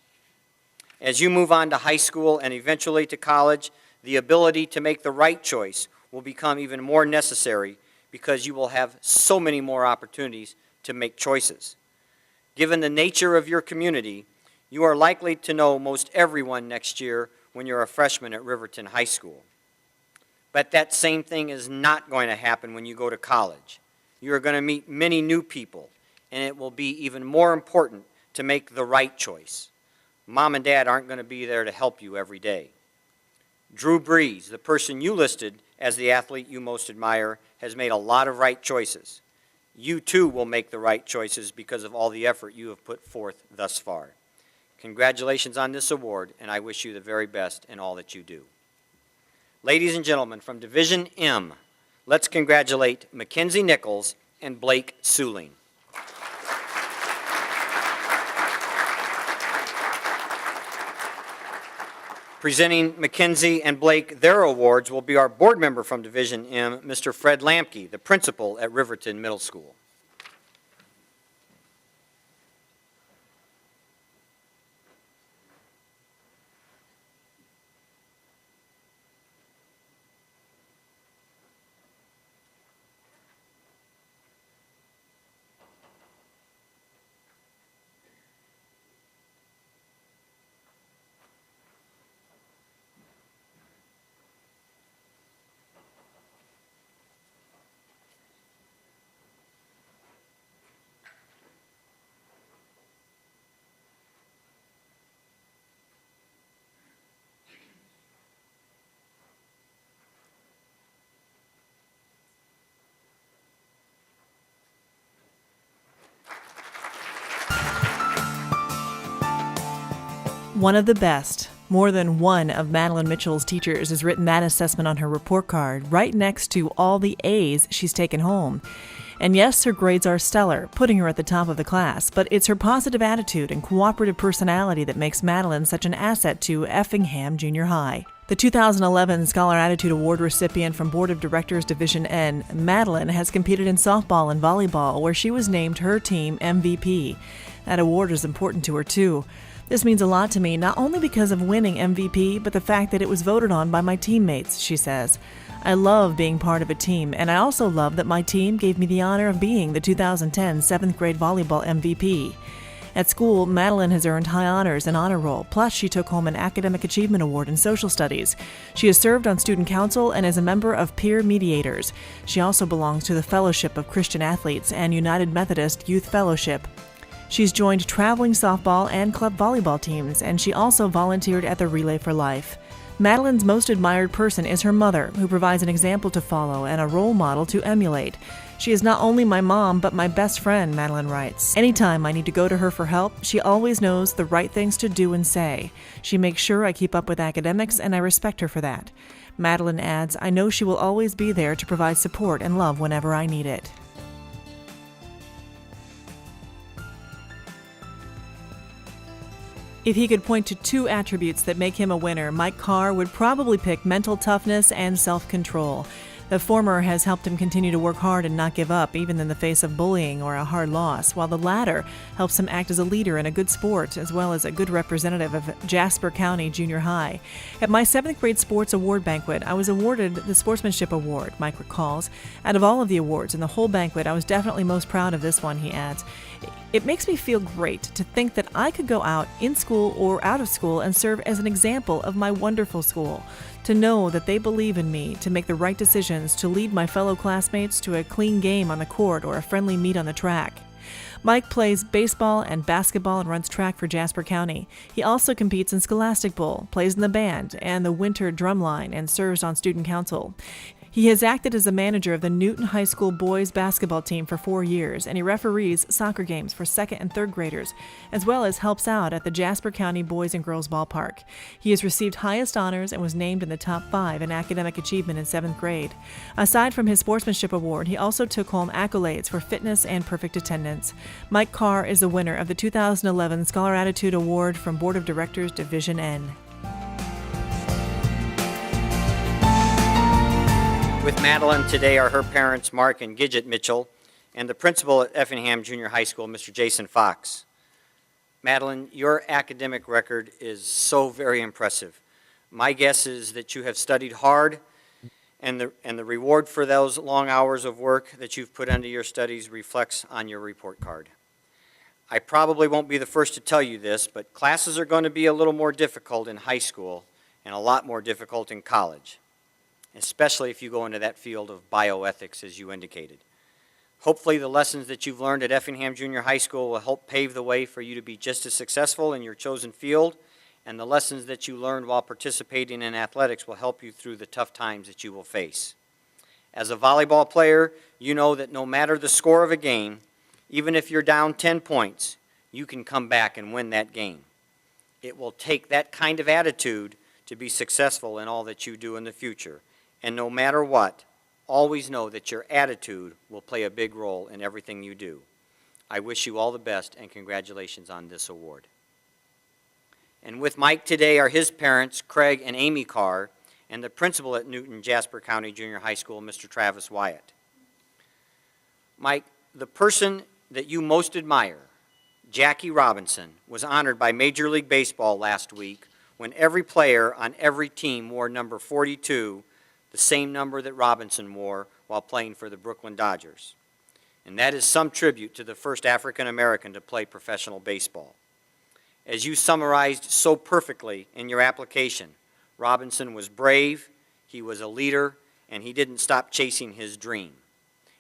As you move on to high school and eventually to college, the ability to make the right choice will become even more necessary because you will have so many more opportunities to make choices. Given the nature of your community, you are likely to know most everyone next year when you're a freshman at Riverton High School. But that same thing is not going to happen when you go to college. You are going to meet many new people, and it will be even more important to make the right choice. Mom and Dad aren't going to be there to help you every day. Drew Brees, the person you listed as the athlete you most admire, has made a lot of right choices. You too will make the right choices because of all the effort you have put forth thus far. Congratulations on this award, and I wish you the very best in all that you do. Ladies and gentlemen, from Division M, let's congratulate Mackenzie Nichols and Blake Suling. Presenting Mackenzie and Blake their awards will be our board member from Division M, Mr. Fred Lamke, the principal at Riverton Middle School. One of the best. More than one of Madeline Mitchell's teachers has written that assessment on her report card, right next to all the A's she's taken home. And yes, her grades are stellar, putting her at the top of the class, but it's her positive attitude and cooperative personality that makes Madeline such an asset to Effingham Junior High. The 2011 Scholar Attitude Award recipient from Board of Directors Division N, Madeline has competed in softball and volleyball, where she was named her team MVP. That award is important to her, too. This means a lot to me, not only because of winning MVP, but the fact that it was voted on by my teammates, she says. I love being part of a team, and I also love that my team gave me the honor of being the 2010 7th grade volleyball MVP. At school, Madeline has earned high honors and honor roll, plus she took home an Academic Achievement Award in Social Studies. She has served on student council and is a member of Peer Mediators. She also belongs to the Fellowship of Christian Athletes and United Methodist Youth Fellowship. She's joined traveling softball and club volleyball teams, and she also volunteered at the Relay for Life. Madeline's most admired person is her mother, who provides an example to follow and a role model to emulate. She is not only my mom, but my best friend, Madeline writes. Anytime I need to go to her for help, she always knows the right things to do and say. She makes sure I keep up with academics, and I respect her for that. Madeline adds, I know she will always be there to provide support and love whenever I need it. If he could point to two attributes that make him a winner, Mike Carr would probably pick mental toughness and self-control. The former has helped him continue to work hard and not give up, even in the face of bullying or a hard loss, while the latter helps him act as a leader and a good sport, as well as a good representative of Jasper County Junior High. At my 7th grade sports award banquet, I was awarded the Sportsmanship Award, Mike recalls. Out of all of the awards in the whole banquet, I was definitely most proud of this one, he adds. It makes me feel great to think that I could go out in school or out of school and serve as an example of my wonderful school. To know that they believe in me to make the right decisions to lead my fellow classmates to a clean game on the court or a friendly meet on the track. Mike plays baseball and basketball and runs track for Jasper County. He also competes in Scholastic Bowl, plays in the band and the winter drumline, and serves on student council. He has acted as the manager of the Newton High School boys basketball team for 4 years, and he referees soccer games for 2nd and 3rd graders, as well as helps out at the Jasper County Boys and Girls Ballpark. He has received highest honors and was named in the top 5 in academic achievement in 7th grade. Aside from his sportsmanship award, he also took home accolades for fitness and perfect attendance. Mike Carr is the winner of the 2011 Scholar Attitude Award from Board of Directors Division N. With Madeline today are her parents, Mark and Gidget Mitchell, and the principal at Effingham Junior High School, Mr. Jason Fox. Madeline, your academic record is so very impressive. My guess is that you have studied hard, and the reward for those long hours of work that you've put into your studies reflects on your report card. I probably won't be the first to tell you this, but classes are going to be a little more difficult in high school and a lot more difficult in college, especially if you go into that field of bioethics, as you indicated. Hopefully the lessons that you've learned at Effingham Junior High School will help pave the way for you to be just as successful in your chosen field, and the lessons that you learned while participating in athletics will help you through the tough times that you will face. As a volleyball player, you know that no matter the score of a game, even if you're down 10 points, you can come back and win that game. It will take that kind of attitude to be successful in all that you do in the future. And no matter what, always know that your attitude will play a big role in everything you do. I wish you all the best and congratulations on this award. And with Mike today are his parents, Craig and Amy Carr, and the principal at Newton Jasper County Junior High School, Mr. Travis Wyatt. Mike, the person that you most admire, Jackie Robinson, was honored by Major League Baseball last week when every player on every team wore number 42, the same number that Robinson wore while playing for the Brooklyn Dodgers. And that is some tribute to the first African American to play professional baseball. As you summarized so perfectly in your application, Robinson was brave, he was a leader, and he didn't stop chasing his dream.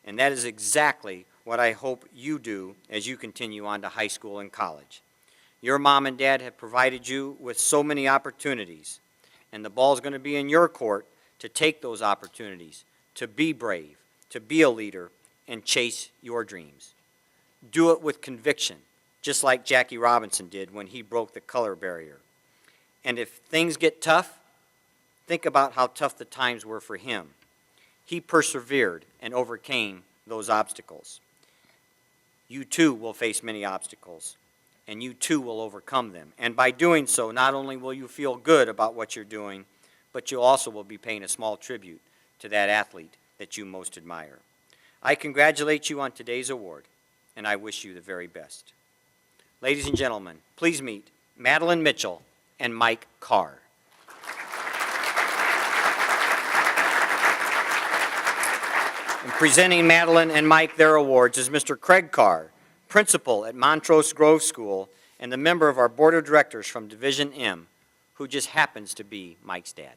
And that is exactly what I hope you do as you continue on to high school and college. Your mom and dad have provided you with so many opportunities, and the ball's going to be in your court to take those opportunities, to be brave, to be a leader, and chase your dreams. Do it with conviction, just like Jackie Robinson did when he broke the color barrier. And if things get tough, think about how tough the times were for him. He persevered and overcame those obstacles. You too will face many obstacles, and you too will overcome them. And by doing so, not only will you feel good about what you're doing, but you also will be paying a small tribute to that athlete that you most admire. I congratulate you on today's award, and I wish you the very best. Ladies and gentlemen, please meet Madeline Mitchell and Mike Carr. And presenting Madeline and Mike their awards is Mr. Craig Carr, principal at Montrose Grove School and the member of our board of directors from Division M, who just happens to be Mike's dad.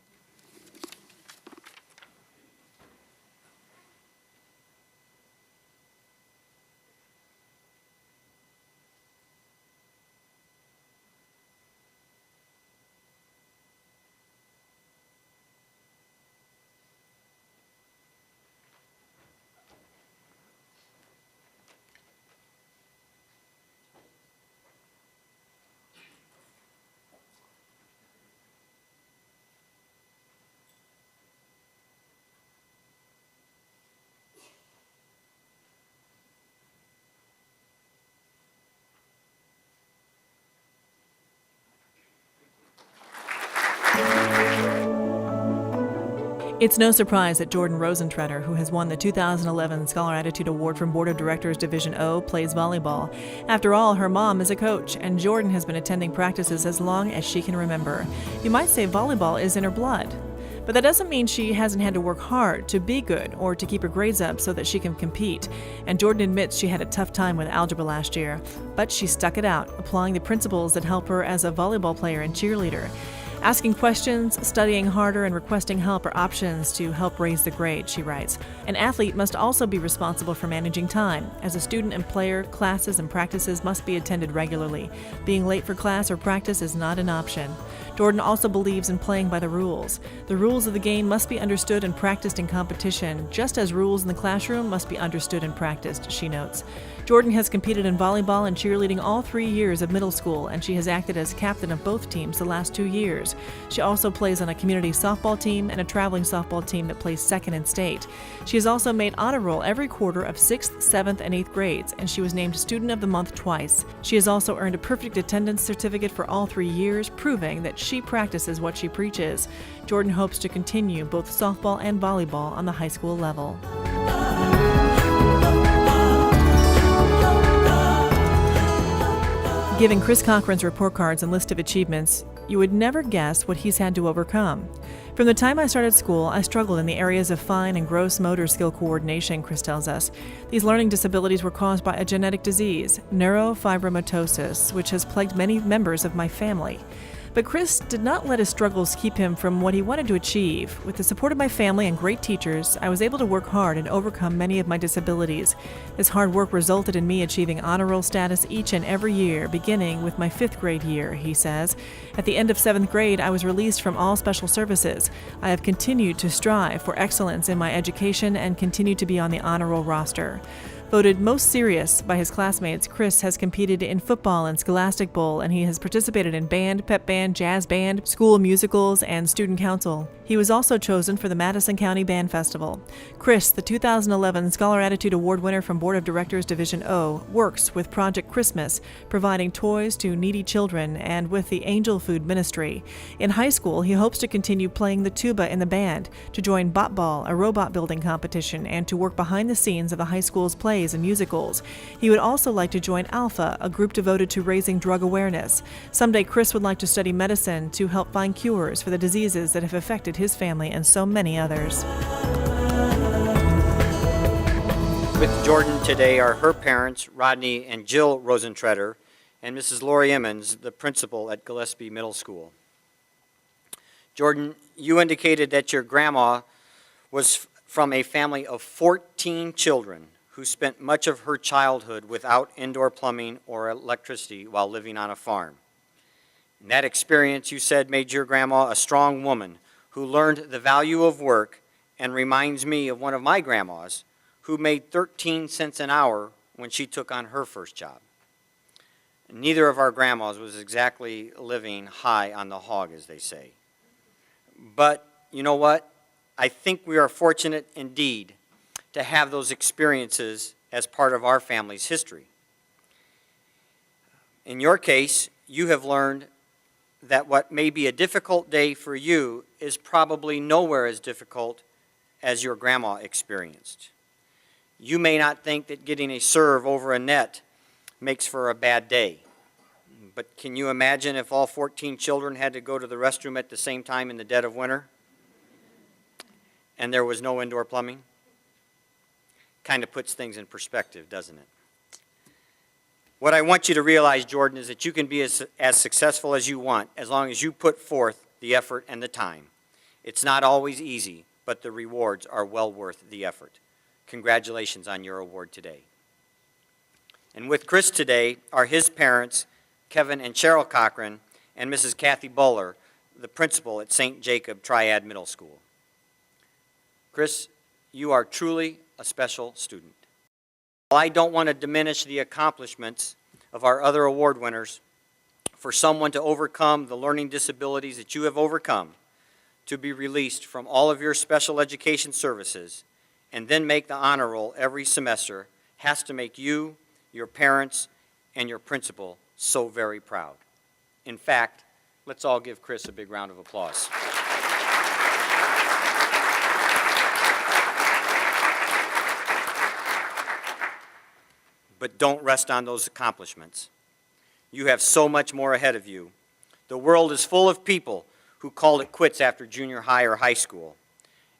It's no surprise that Jordan Rosentretter, who has won the 2011 Scholar Attitude Award from Board of Directors Division O, plays volleyball. After all, her mom is a coach, and Jordan has been attending practices as long as she can remember. You might say volleyball is in her blood. But that doesn't mean she hasn't had to work hard to be good or to keep her grades up so that she can compete. And Jordan admits she had a tough time with algebra last year, but she stuck it out, applying the principles that help her as a volleyball player and cheerleader. Asking questions, studying harder, and requesting help are options to help raise the grade, she writes. An athlete must also be responsible for managing time. As a student and player, classes and practices must be attended regularly. Being late for class or practice is not an option. Jordan also believes in playing by the rules. The rules of the game must be understood and practiced in competition, just as rules in the classroom must be understood and practiced, she notes. Jordan has competed in volleyball and cheerleading all 3 years of middle school, and she has acted as captain of both teams the last 2 years. She also plays on a community softball team and a traveling softball team that plays second in state. She has also made honor roll every quarter of 6th, 7th, and 8th grades, and she was named Student of the Month twice. She has also earned a perfect attendance certificate for all 3 years, proving that she practices what she preaches. Jordan hopes to continue both softball and volleyball on the high school level. Given Chris Cochran's report cards and list of achievements, you would never guess what he's had to overcome. From the time I started school, I struggled in the areas of fine and gross motor skill coordination, Chris tells us. These learning disabilities were caused by a genetic disease, neurofibromatosis, which has plagued many members of my family. But Chris did not let his struggles keep him from what he wanted to achieve. With the support of my family and great teachers, I was able to work hard and overcome many of my disabilities. This hard work resulted in me achieving honor roll status each and every year, beginning with my 5th grade year, he says. At the end of 7th grade, I was released from all special services. I have continued to strive for excellence in my education and continue to be on the honor roll roster. Voted most serious by his classmates, Chris has competed in football and Scholastic Bowl, and he has participated in band, pep band, jazz band, school musicals, and student council. He was also chosen for the Madison County Band Festival. Chris, the 2011 Scholar Attitude Award winner from Board of Directors Division O, works with Project Christmas, providing toys to needy children, and with the Angel Food Ministry. In high school, he hopes to continue playing the tuba in the band, to join Bot Ball, a robot building competition, and to work behind the scenes of the high school's plays and musicals. He would also like to join Alpha, a group devoted to raising drug awareness. Someday, Chris would like to study medicine to help find cures for the diseases that have affected his family and so many others. With Jordan today are her parents, Rodney and Jill Rosentretter, and Mrs. Lori Emmons, the principal at Gillespie Middle School. Jordan, you indicated that your grandma was from a family of 14 children who spent much of her childhood without indoor plumbing or electricity while living on a farm. And that experience, you said, made your grandma a strong woman who learned the value of work, and reminds me of one of my grandmas who made 13 cents an hour when she took on her first job. Neither of our grandmas was exactly living high on the hog, as they say. But you know what? I think we are fortunate indeed to have those experiences as part of our family's history. In your case, you have learned that what may be a difficult day for you is probably nowhere as difficult as your grandma experienced. You may not think that getting a serve over a net makes for a bad day. But can you imagine if all 14 children had to go to the restroom at the same time in the dead of winter? And there was no indoor plumbing? Kind of puts things in perspective, doesn't it? What I want you to realize, Jordan, is that you can be as successful as you want as long as you put forth the effort and the time. It's not always easy, but the rewards are well worth the effort. Congratulations on your award today. And with Chris today are his parents, Kevin and Cheryl Cochran, and Mrs. Kathy Buller, the principal at St. Jacob Triad Middle School. Chris, you are truly a special student. While I don't want to diminish the accomplishments of our other award winners, for someone to overcome the learning disabilities that you have overcome, to be released from all of your special education services, and then make the honor roll every semester has to make you, your parents, and your principal so very proud. In fact, let's all give Chris a big round of applause. But don't rest on those accomplishments. You have so much more ahead of you. The world is full of people who called it quits after junior high or high school.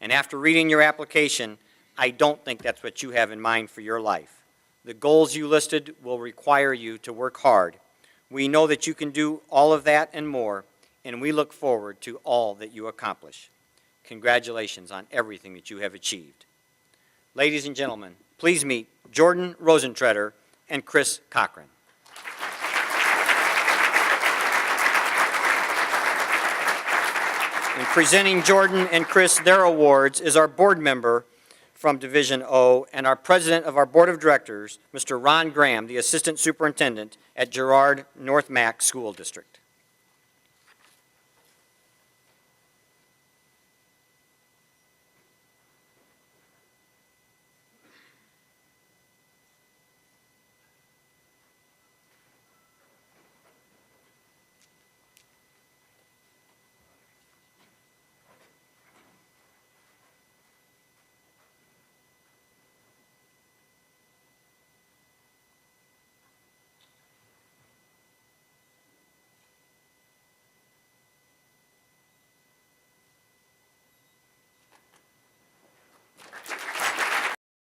And after reading your application, I don't think that's what you have in mind for your life. The goals you listed will require you to work hard. We know that you can do all of that and more, and we look forward to all that you accomplish. Congratulations on everything that you have achieved. Ladies and gentlemen, please meet Jordan Rosentreader and Chris Cochran. In presenting Jordan and Chris their awards is our board member from Division O and our president of our board of directors, Mr. Ron Graham, the assistant superintendent at Girard North Mac School District.